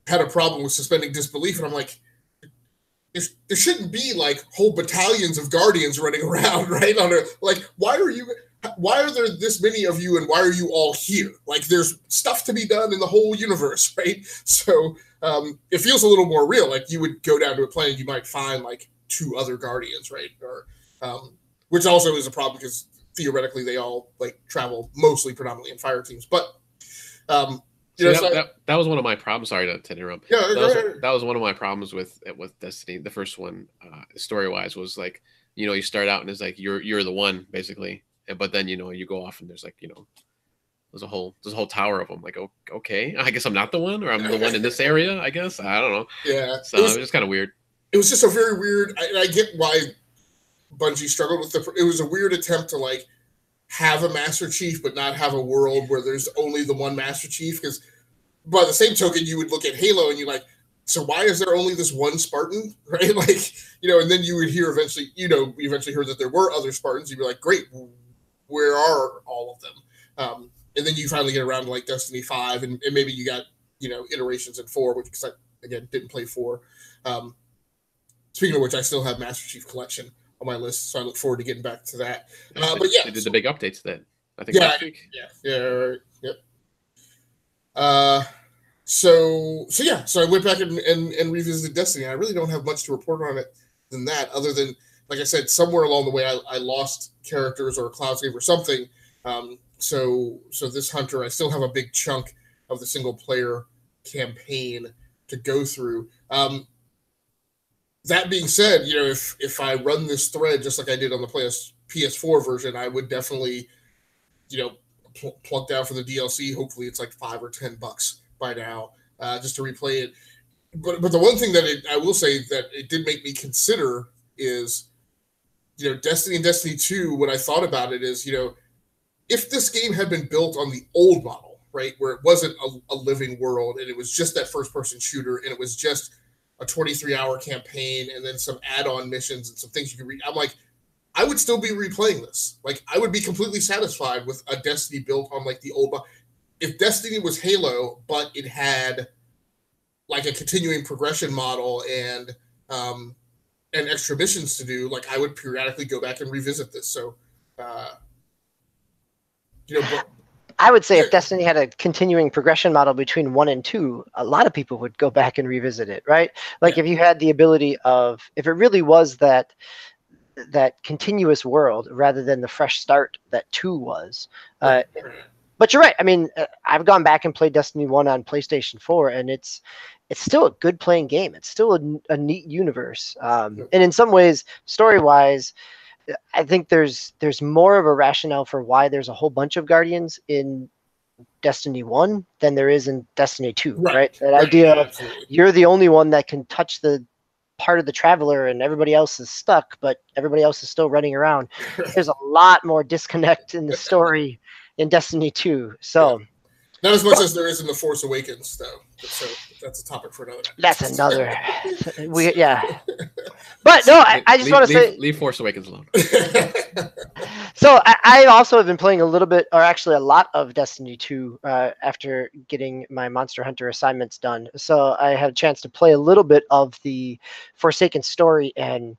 had a problem with suspending disbelief, and I'm like, there shouldn't be like whole battalions of Guardians running around, right? Why are there this many of you, and why are you all here? Like, there's stuff to be done in the whole universe, right? So it feels a little more real. Like, you would go down to a planet, you might find like 2 other Guardians, right? Or which also is a problem because theoretically they all like travel mostly predominantly in fire teams, but that was one of my problems. Sorry to interrupt. Yeah, that was one of my problems with Destiny. The first one, story wise, was like, you start out and it's like you're the one basically, but then you go off and there's like there's a whole tower of them. Like, okay, I guess I'm not the one, or I'm the one in this area. I guess I don't know. Yeah, so it was just kind of weird. It was just a very weird. I get why Bungie struggled with it was a weird attempt to like have a Master Chief but not have a world where there's only the one Master Chief, because by the same token you would look at Halo and you're like, so why is there only this one Spartan, right? Like, and then you would hear eventually, we eventually heard that there were other Spartans. You'd be like, great, where are all of them? And then you finally get around to like Destiny 5 and maybe you got iterations in 4, which, because I again didn't play 4. Speaking of which, I still have Master Chief Collection on my list, so I look forward to getting back to that. But yeah, they did the big updates then. I think last week. Right, yep. So I went back and revisited Destiny. I really don't have much to report on it than that, other than, like I said, somewhere along the way I lost characters or a cloud save or something. So this Hunter, I still have a big chunk of the single player campaign to go through. That being said, if I run this thread just like I did on the PS4 version, I would definitely, plug down for the DLC. Hopefully it's like $5 or $10 by now, just to replay it. But the one thing that I will say that it did make me consider is, Destiny and Destiny 2, what I thought about it is, if this game had been built on the old model, right, where it wasn't a living world and it was just that first-person shooter and it was just a 23-hour campaign and then some add-on missions and some things you can read, I'm like, I would still be replaying this. Like, I would be completely satisfied with a Destiny built on like the old model. If Destiny was Halo, but it had like a continuing progression model and extra missions to do, like, I would periodically go back and revisit this. So, I would say if Destiny had a continuing progression model between 1 and 2, a lot of people would go back and revisit it, right? Like, if you had the ability of, if it really was that continuous world rather than the fresh start that 2 was. But you're right. I mean, I've gone back and played Destiny 1 on PlayStation 4, and it's still a good playing game. It's still a neat universe. And in some ways, story-wise, I think there's more of a rationale for why there's a whole bunch of Guardians in Destiny 1 than there is in Destiny 2, right? That idea of you're the only one that can touch the part of the Traveler and everybody else is stuck, but everybody else is still running around. There's a lot more disconnect in the story in Destiny 2. So not as much as there is in The Force Awakens, though. So that's a topic for another time. That's another. But no, I just want to say, leave Force Awakens alone. So I also have been playing a little bit, or actually a lot of Destiny 2 after getting my Monster Hunter assignments done. So I had a chance to play a little bit of the Forsaken story, and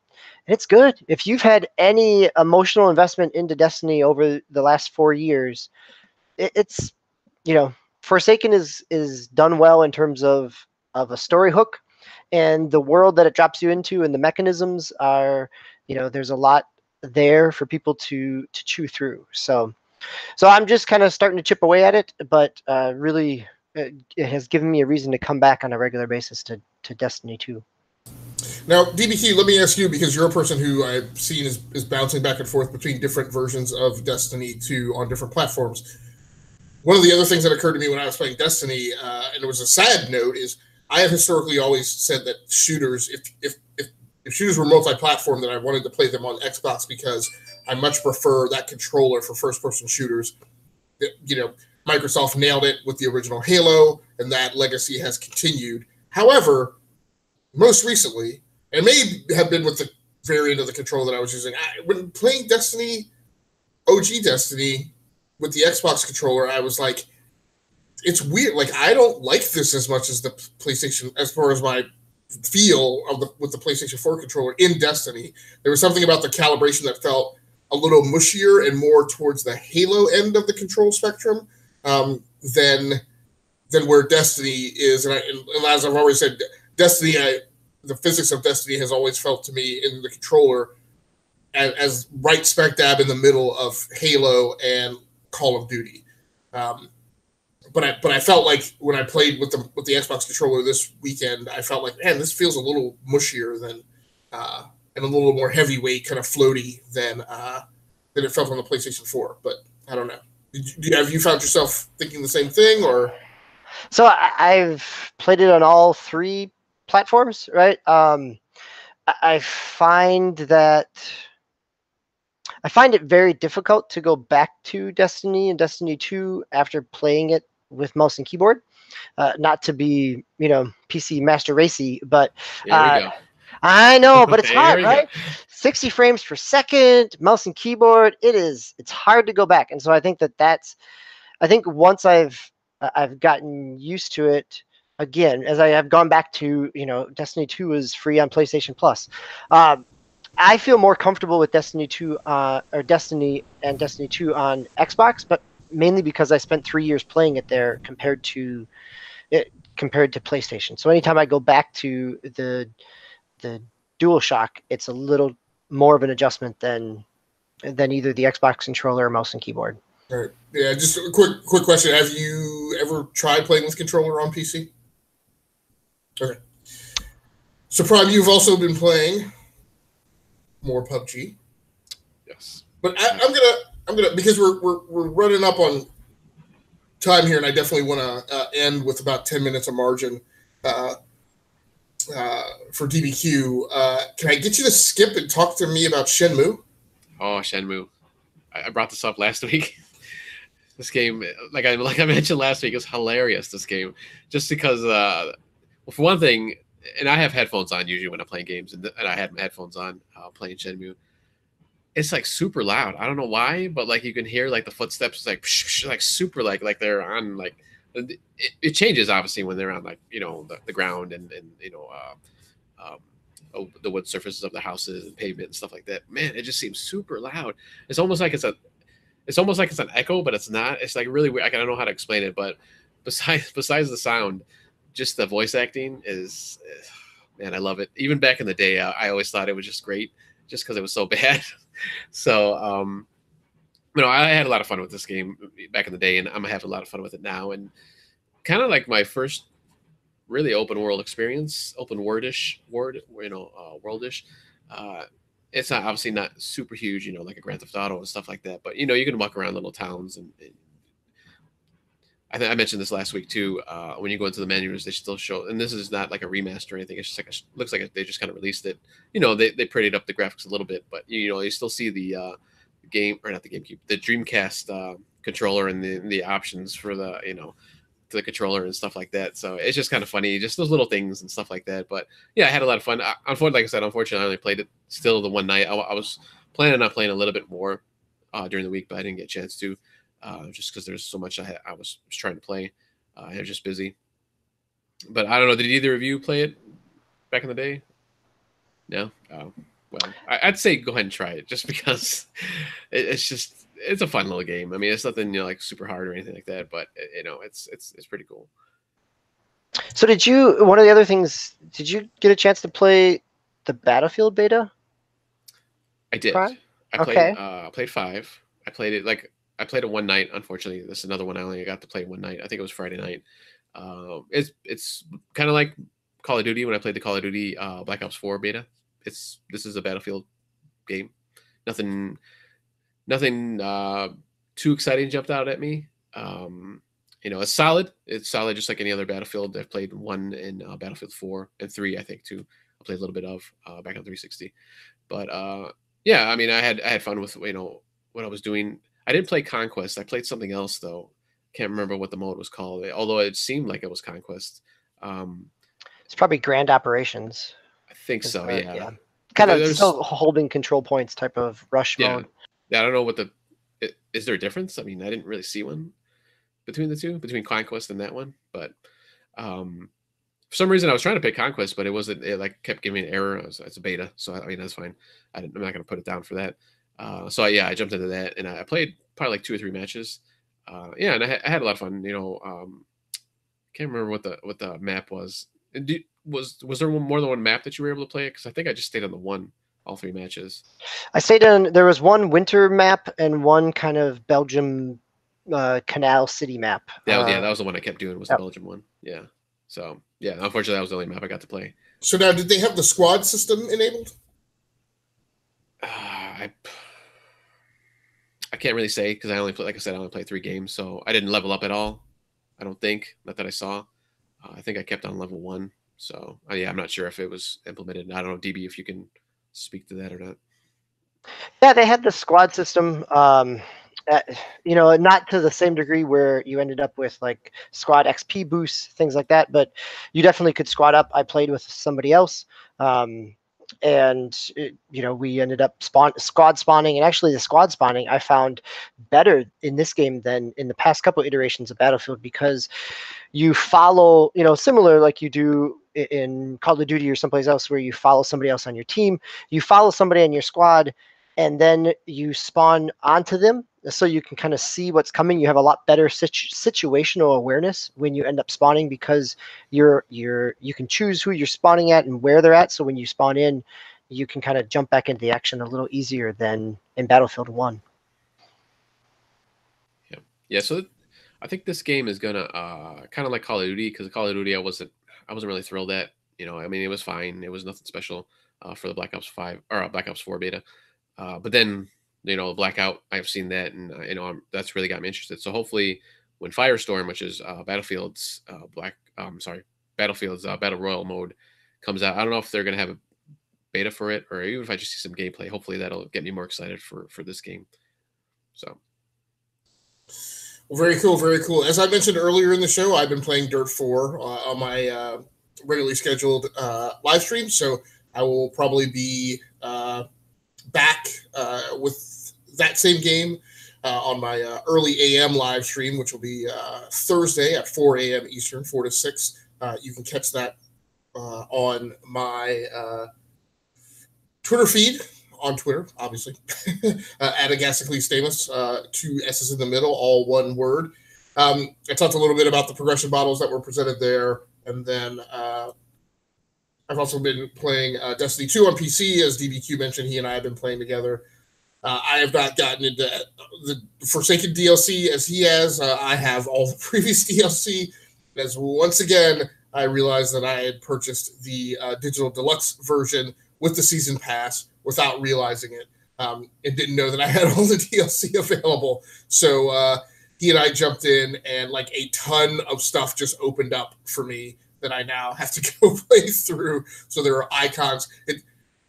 it's good. If you've had any emotional investment into Destiny over the last 4 years, it's, Forsaken is done well in terms of a story hook, and the world that it drops you into and the mechanisms are, there's a lot there for people to chew through. So I'm just kind of starting to chip away at it, but really it has given me a reason to come back on a regular basis to Destiny 2. Now, DBQ, let me ask you, because you're a person who I've seen is bouncing back and forth between different versions of Destiny 2 on different platforms. One of the other things that occurred to me when I was playing Destiny, and it was a sad note, is I have historically always said that shooters, if shooters were multi-platform, then I wanted to play them on Xbox because I much prefer that controller for first-person shooters. Microsoft nailed it with the original Halo, and that legacy has continued. However, most recently, and may have been with the variant of the controller that I was using, when playing Destiny, OG Destiny, with the Xbox controller, I was like, it's weird. Like, I don't like this as much as the PlayStation, as far as my feel of with the PlayStation 4 controller in Destiny. There was something about the calibration that felt a little mushier and more towards the Halo end of the control spectrum than where Destiny is. And as I've always said, Destiny, the physics of Destiny has always felt to me in the controller as right smack dab in the middle of Halo and Call of Duty. But I felt like when I played with the Xbox controller this weekend, I felt like, man, this feels a little mushier than and a little more heavyweight, kind of floaty than it felt on the PlayStation 4. But I don't know. Have you found yourself thinking the same thing, or? So I've played it on all 3 platforms, right? I find it very difficult to go back to Destiny and Destiny 2 after playing it with mouse and keyboard. Not to be, PC Master Racy, but I know, but it's hard, right? 60 frames per second, mouse and keyboard. It's hard to go back, and so I think I think once I've gotten used to it. Again, as I have gone back to, Destiny 2 is free on PlayStation Plus. I feel more comfortable with Destiny 2 or Destiny and Destiny 2 on Xbox, but mainly because I spent 3 years playing it there compared to PlayStation. So anytime I go back to the DualShock, it's a little more of an adjustment than either the Xbox controller or mouse and keyboard. All right. Yeah, just a quick question. Have you ever tried playing with controller on PC? Okay. So, Prime, you've also been playing more PUBG. Yes. But I'm gonna because we're running up on time here, and I definitely want to end with about 10 minutes of margin for DBQ. Can I get you to skip and talk to me about Shenmue? Oh, Shenmue! I brought this up last week. This game, like I mentioned last week, is hilarious. This game, just because, well, for one thing, and I have headphones on usually when I'm playing games, and I had my headphones on playing Shenmue. It's like super loud. I don't know why, but like you can hear like the footsteps, like super, like they're on like. It changes obviously when they're on like the ground and the wood surfaces of the houses and pavement and stuff like that. Man, it just seems super loud. It's almost like it's an echo, but it's not. It's like really weird. I don't know how to explain it, but besides the sound, just the voice acting is, man, I love it. Even back in the day, I always thought it was just great, just because it was so bad. So, I had a lot of fun with this game back in the day, and I'm having a lot of fun with it now. And kind of like my first really open world experience, worldish. It's not obviously not super huge, like a Grand Theft Auto and stuff like that. But you can walk around little towns, and I think I mentioned this last week too. When you go into the menus, they still show, and this is not like a remaster or anything. It's just like looks like they just kind of released it. They prettied up the graphics a little bit, but you still see the game, or not the GameCube, the Dreamcast controller and the options for the to the controller and stuff like that. So it's just kind of funny, just those little things and stuff like that. But yeah, I had a lot of fun. Unfortunately, like I said, I only played it still the one night. I was planning on playing a little bit more during the week, but I didn't get a chance to, just because there's so much I was trying to play. I was just busy. But I don't know. Did either of you play it back in the day? No. Well, I'd say go ahead and try it, just because it's a fun little game. I mean, it's nothing like super hard or anything like that, but it's pretty cool. So one of the other things, did you get a chance to play the Battlefield beta? I did. Prime? I played 5. I played it one night. Unfortunately, this is another one I only got to play one night. I think it was Friday night. It's kind of like Call of Duty. When I played the Call of Duty Black Ops 4 beta, this is a Battlefield game. Nothing too exciting jumped out at me. It's solid. It's solid, just like any other Battlefield. I've played 1 in Battlefield 4 and 3, I think, too. I played a little bit of back on 360. But yeah, I mean, I had fun with what I was doing. I didn't play Conquest. I played something else though. Can't remember what the mode was called. Although it seemed like it was Conquest. It's probably Grand Operations. I think so. Yeah. Kind of still holding control points type of rush mode. Yeah, I don't know what the is there a difference? I mean, I didn't really see one between the two, between Conquest and that one, but for some reason I was trying to pick Conquest, but it wasn't. It like kept giving me an error. It's a beta, so I mean that's fine. I'm not going to put it down for that. So I jumped into that, and I played probably like 2 or 3 matches. Yeah, and I had a lot of fun. You know, can't remember what the map was. And was there more than one map that you were able to play? Because I think I just stayed on the one all 3 matches. I stayed on. There was one winter map and one kind of Belgium Canal City map. That was the one I kept doing. Was the Belgium one? Yeah. So yeah, unfortunately, that was the only map I got to play. So now, did they have the squad system enabled? I can't really say because I only played, like I said, I only played 3 games, so I didn't level up at all. I don't think, not that I saw. I think I kept on level 1. So yeah, I'm not sure if it was implemented. I don't know, DB, if you can speak to that or not. Yeah, they had the squad system. You know, not to the same degree where you ended up with like squad XP boosts, things like that, but you definitely could squad up. I played with somebody else. You know, we ended up squad spawning, and actually the squad spawning I found better in this game than in the past couple iterations of Battlefield, because you follow, you know, similar like you do in Call of Duty or someplace else where you follow somebody else on your team, you follow somebody on your squad, and then you spawn onto them so you can kind of see what's coming. You have a lot better situational awareness when you end up spawning, because you can choose who you're spawning at and where they're at. So when you spawn in, you can kind of jump back into the action a little easier than in Battlefield 1. Yeah. So I think this game is gonna kind of like Call of Duty, because Call of Duty I wasn't really thrilled at. You know, I mean, it was fine. It was nothing special for the Black Ops 5 or Black Ops 4 beta. But then, you know, Blackout, I've seen that, and you know, that's really got me interested. So hopefully, when Firestorm, which is Battlefield's Battlefield's Battle Royale mode, comes out, I don't know if they're gonna have a beta for it, or even if I just see some gameplay. Hopefully, that'll get me more excited for this game. So, well, very cool, very cool. As I mentioned earlier in the show, I've been playing Dirt 4 on my regularly scheduled live stream. So I will probably be back with that same game on my early AM live stream, which will be Thursday at 4 a.m. Eastern, 4 to 6. You can catch that on my Twitter feed, on Twitter, obviously, at Agasicles Stamus, 2 S's in the middle, all one word. I talked a little bit about the progression models that were presented there, and then I've also been playing Destiny 2 on PC, as DBQ mentioned. He and I have been playing together. I have not gotten into the Forsaken DLC as he has. I have all the previous DLC. As once again, I realized that I had purchased the digital deluxe version with the season pass without realizing it, and didn't know that I had all the DLC available. So he and I jumped in, and like a ton of stuff just opened up for me that I now have to go play through. So there are icons.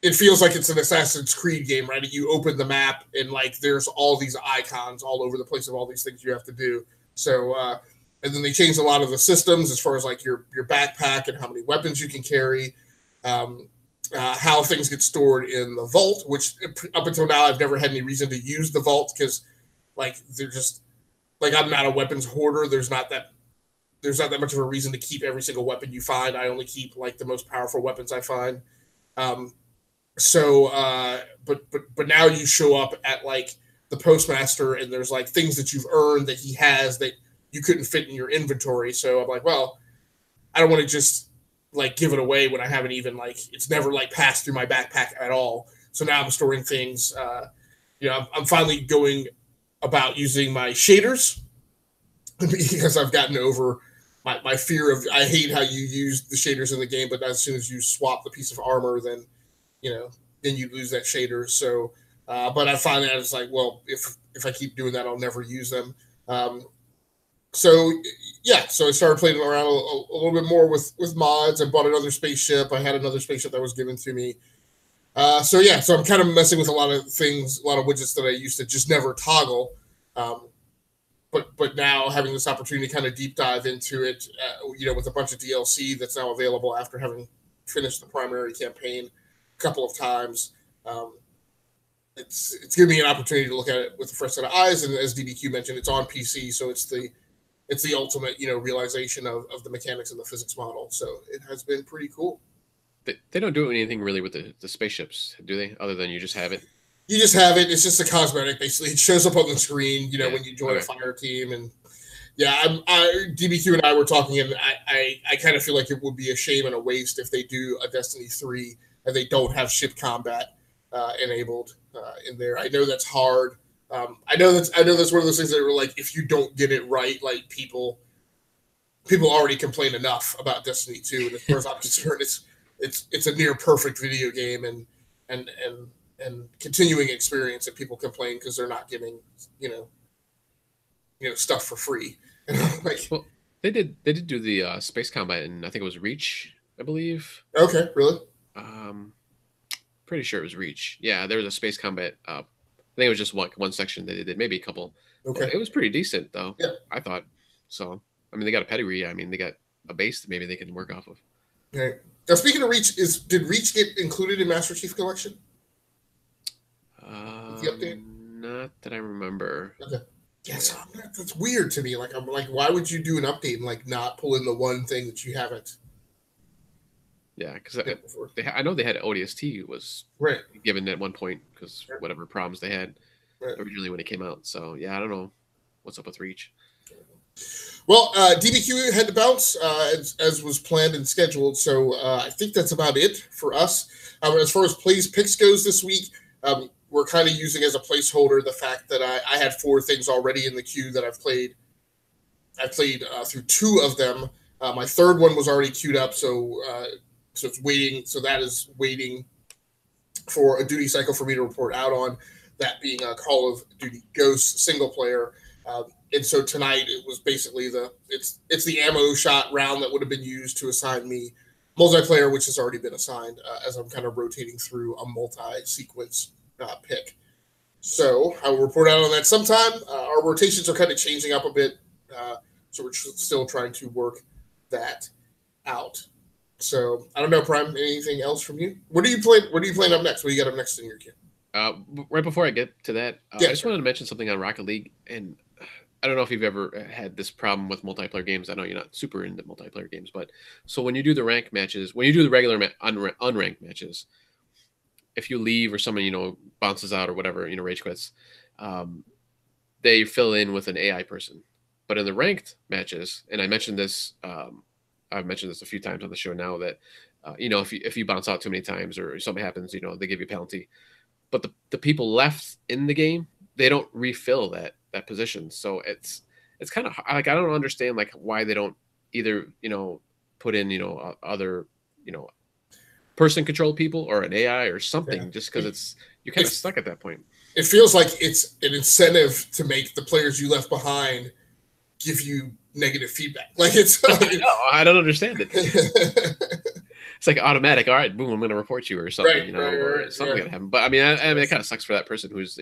It feels like it's an Assassin's Creed game, right? You open the map, and like there's all these icons all over the place of all these things you have to do. So and then they changed a lot of the systems as far as like your backpack and how many weapons you can carry, how things get stored in the vault, which up until now I've never had any reason to use the vault, because like they're just like, I'm not a weapons hoarder. There's not that much of a reason to keep every single weapon you find. I only keep like the most powerful weapons I find. But now you show up at like the postmaster, and there's like things that you've earned that he has that you couldn't fit in your inventory. So I'm like, well, I don't want to just like give it away when I haven't even like, it's never like passed through my backpack at all. So now I'm storing things. I'm finally going about using my shaders, because I've gotten over my fear of, I hate how you use the shaders in the game, but as soon as you swap the piece of armor, then you lose that shader. So, but I find that it's like, well, if I keep doing that, I'll never use them. So I started playing around a little bit more with mods. I bought another spaceship. I had another spaceship that was given to me. So I'm kind of messing with a lot of things, a lot of widgets that I used to just never toggle. But now having this opportunity to kind of deep dive into it, with a bunch of DLC that's now available after having finished the primary campaign a couple of times, it's giving me an opportunity to look at it with a fresh set of eyes. And as DBQ mentioned, it's on PC, so it's the ultimate, realization of the mechanics and the physics model. So it has been pretty cool. They don't do anything really with the spaceships, do they? Other than you just have it. You just have it. It's just a cosmetic, basically. It shows up on the screen, when you join a fire team. And yeah, DBQ and I were talking, and I kind of feel like it would be a shame and a waste if they do a Destiny 3 and they don't have ship combat enabled in there. I know that's hard. I know that's one of those things that were like, if you don't get it right, like people already complain enough about Destiny 2. And as far as I'm concerned, it's a near perfect video game and continuing experience that people complain because they're not getting stuff for free. Well, they did do the space combat, and I think it was Reach, I believe. Okay, really? Pretty sure it was Reach. Yeah, there was a space combat. I think it was just one section they did, maybe a couple. Okay, but it was pretty decent though. Yeah, I thought so. I mean, they got a pedigree. I mean, they got a base that maybe they can work off of. Right. Now, speaking of Reach, did Reach get included in Master Chief Collection? The update? Not that I remember. Okay. Yes, that's weird to me. I'm like, why would you do an update and not pull in the one thing that you haven't? Yeah, because I know they had ODST was given at one point because whatever problems they had originally when it came out. So yeah, I don't know what's up with Reach. Well, DBQ had to bounce as was planned and scheduled. So I think that's about it for us. As far as plays picks goes this week, we're kind of using as a placeholder the fact that I had 4 things already in the queue that I've played. I played through 2 of them. My third one was already queued up, so it's waiting. So that is waiting for a duty cycle for me to report out on. That being a Call of Duty Ghosts single player. And so tonight it was basically it's the ammo shot round that would have been used to assign me multiplayer, which has already been assigned as I'm kind of rotating through a multi-sequence pick. So I will report out on that sometime. Our rotations are kind of changing up a bit, so we're still trying to work that out. So I don't know, Prime. Anything else from you? What are you playing up next? What do you got up next in your queue? Right before I get to that, I just wanted to mention something on Rocket League, and I don't know if you've ever had this problem with multiplayer games. I know you're not super into multiplayer games, but so when you do the rank matches, when you do the regular unranked matches, if you leave or someone bounces out or whatever, rage quits, they fill in with an AI person. But in the ranked matches, and I mentioned this, I've mentioned this a few times on the show now that if you bounce out too many times or something happens, they give you a penalty. But the people left in the game, they don't refill that position. So it's kind of like I don't understand why they don't either put in other person controlled people or an AI or something, just because you're kind of stuck at that point. It feels like it's an incentive to make the players you left behind give you negative feedback. I don't understand it. It's like automatic. All right, boom, I'm going to report you or something. Or something going to happen. But I mean, it kind of sucks for that person who's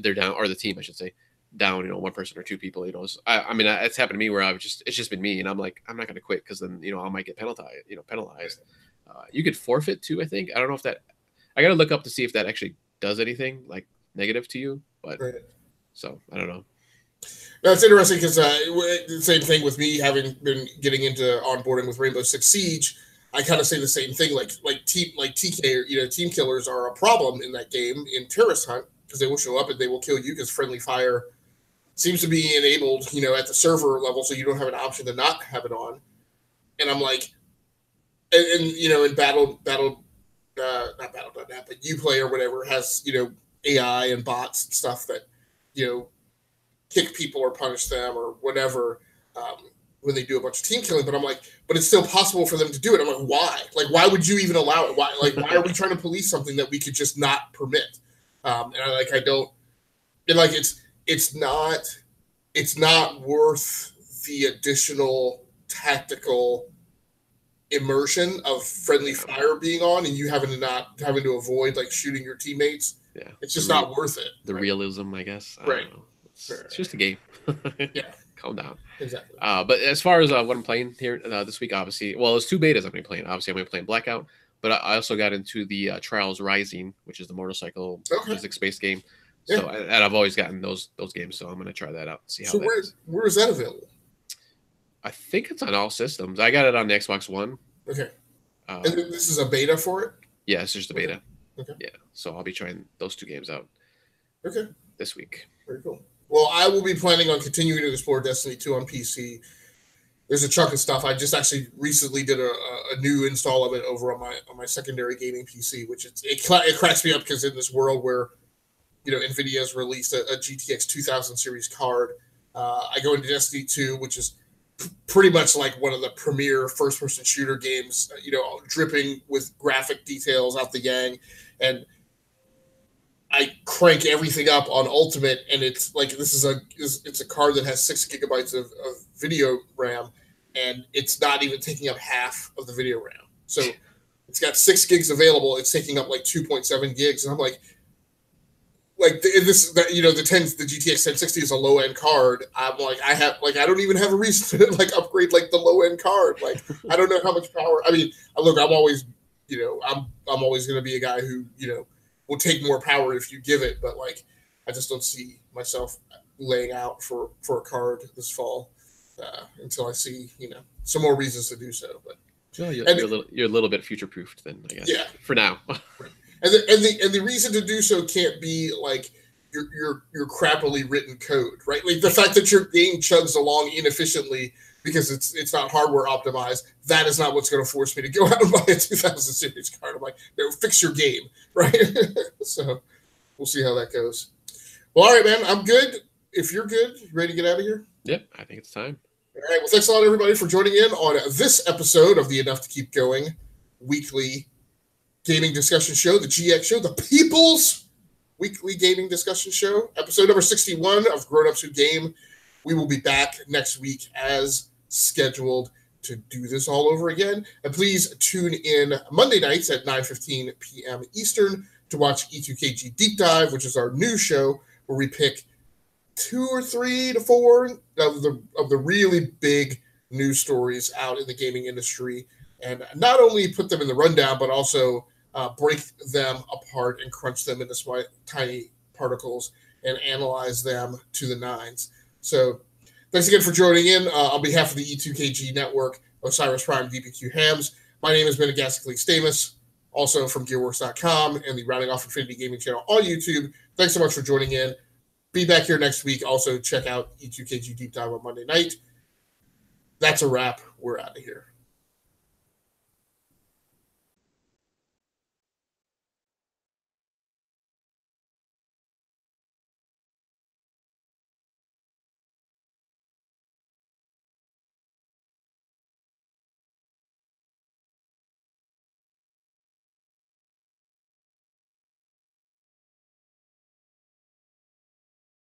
they're down, or the team, I should say, down. One person or 2 people. I mean, it's happened to me where it's just been me, and I'm like, I'm not going to quit because then I might get penalized. You could forfeit too, I think. I don't know if that. I got to look up to see if that actually does anything negative to you. But so I don't know. That's interesting because the same thing with me having been getting into onboarding with Rainbow Six Siege. I kind of say the same thing. Like TK, team killers are a problem in that game in Terrorist Hunt because they will show up and they will kill you because friendly fire seems to be enabled, at the server level, so you don't have an option to not have it on. And I'm like, and in battle, not battle.net, but Uplay or whatever has AI and bots and stuff that kick people or punish them or whatever when they do a bunch of team killing. But I'm like, but it's still possible for them to do it. I'm like, why? Why would you even allow it? Why are we trying to police something that we could just not permit? And I don't. And it's not worth the additional tactical immersion of friendly fire being on and you having to avoid shooting your teammates. Yeah, it's just not worth it. The realism, I guess. Right. It's just a game. Yeah. Calm down. Exactly. But as far as what I'm playing here this week, obviously, well, there's 2 betas I'm going to be playing. Obviously, I'm going to be playing Blackout, But I also got into the Trials Rising, which is the motorcycle physics-based game. Yeah. So and I've always gotten those games, so I'm going to try that out and see how. So where is that available? I think it's on all systems. I got it on the Xbox One. Okay. And this is a beta for it? Yeah, it's just a beta. Okay. Yeah, so I'll be trying those 2 games out. Okay. This week. Very cool. Well, I will be planning on continuing to explore Destiny 2 on PC. There's a chunk of stuff. I just actually recently did a new install of it over on my secondary gaming PC, which it cracks me up because in this world where NVIDIA has released a GTX 2000 series card, I go into Destiny 2, which is pretty much like one of the premier first-person shooter games, dripping with graphic details out the yang, and I crank everything up on Ultimate, and it's like it's a card that has 6 gigabytes of video RAM, and it's not even taking up half of the video RAM. So it's got 6 gigs available. It's taking up like 2.7 gigs, and I'm like the GTX 1060 is a low end card. I'm like, I don't even have a reason to upgrade the low end card. Like, I don't know how much power. I mean, look, I'm always, I'm always going to be a guy who, will take more power if you give it. But I just don't see myself laying out for a card this fall until I see, some more reasons to do so. But well, you're a little bit future proofed then, I guess. Yeah. For now. And the reason to do so can't be your crappily written code, right? Like the fact that your game chugs along inefficiently because it's not hardware optimized, that is not what's going to force me to go out and buy a 2000 series card. I'm like, no, fix your game, right? So we'll see how that goes. Well, all right, man, I'm good. If you're good, you ready to get out of here? Yep, I think it's time. All right, well, thanks a lot, everybody, for joining in on this episode of the Enough to Keep Going weekly gaming discussion show, the GX show, the People's Weekly Gaming Discussion Show, episode number 61 of Grown Ups Who Game. We will be back next week as scheduled to do this all over again. And please tune in Monday nights at 9:15 p.m. Eastern to watch E2KG Deep Dive, which is our new show where we pick 2 or 3 to 4 of the really big news stories out in the gaming industry, and not only put them in the rundown, but also break them apart and crunch them into small, tiny particles and analyze them to the nines. So thanks again for joining in. On behalf of the E2KG Network, Osiris Prime, DBQHams, my name has been Agasicles, also from Gearworks.com and the Rounding Off Infinity Gaming channel on YouTube. Thanks so much for joining in. Be back here next week. Also, check out E2KG Deep Dive on Monday night. That's a wrap. We're out of here.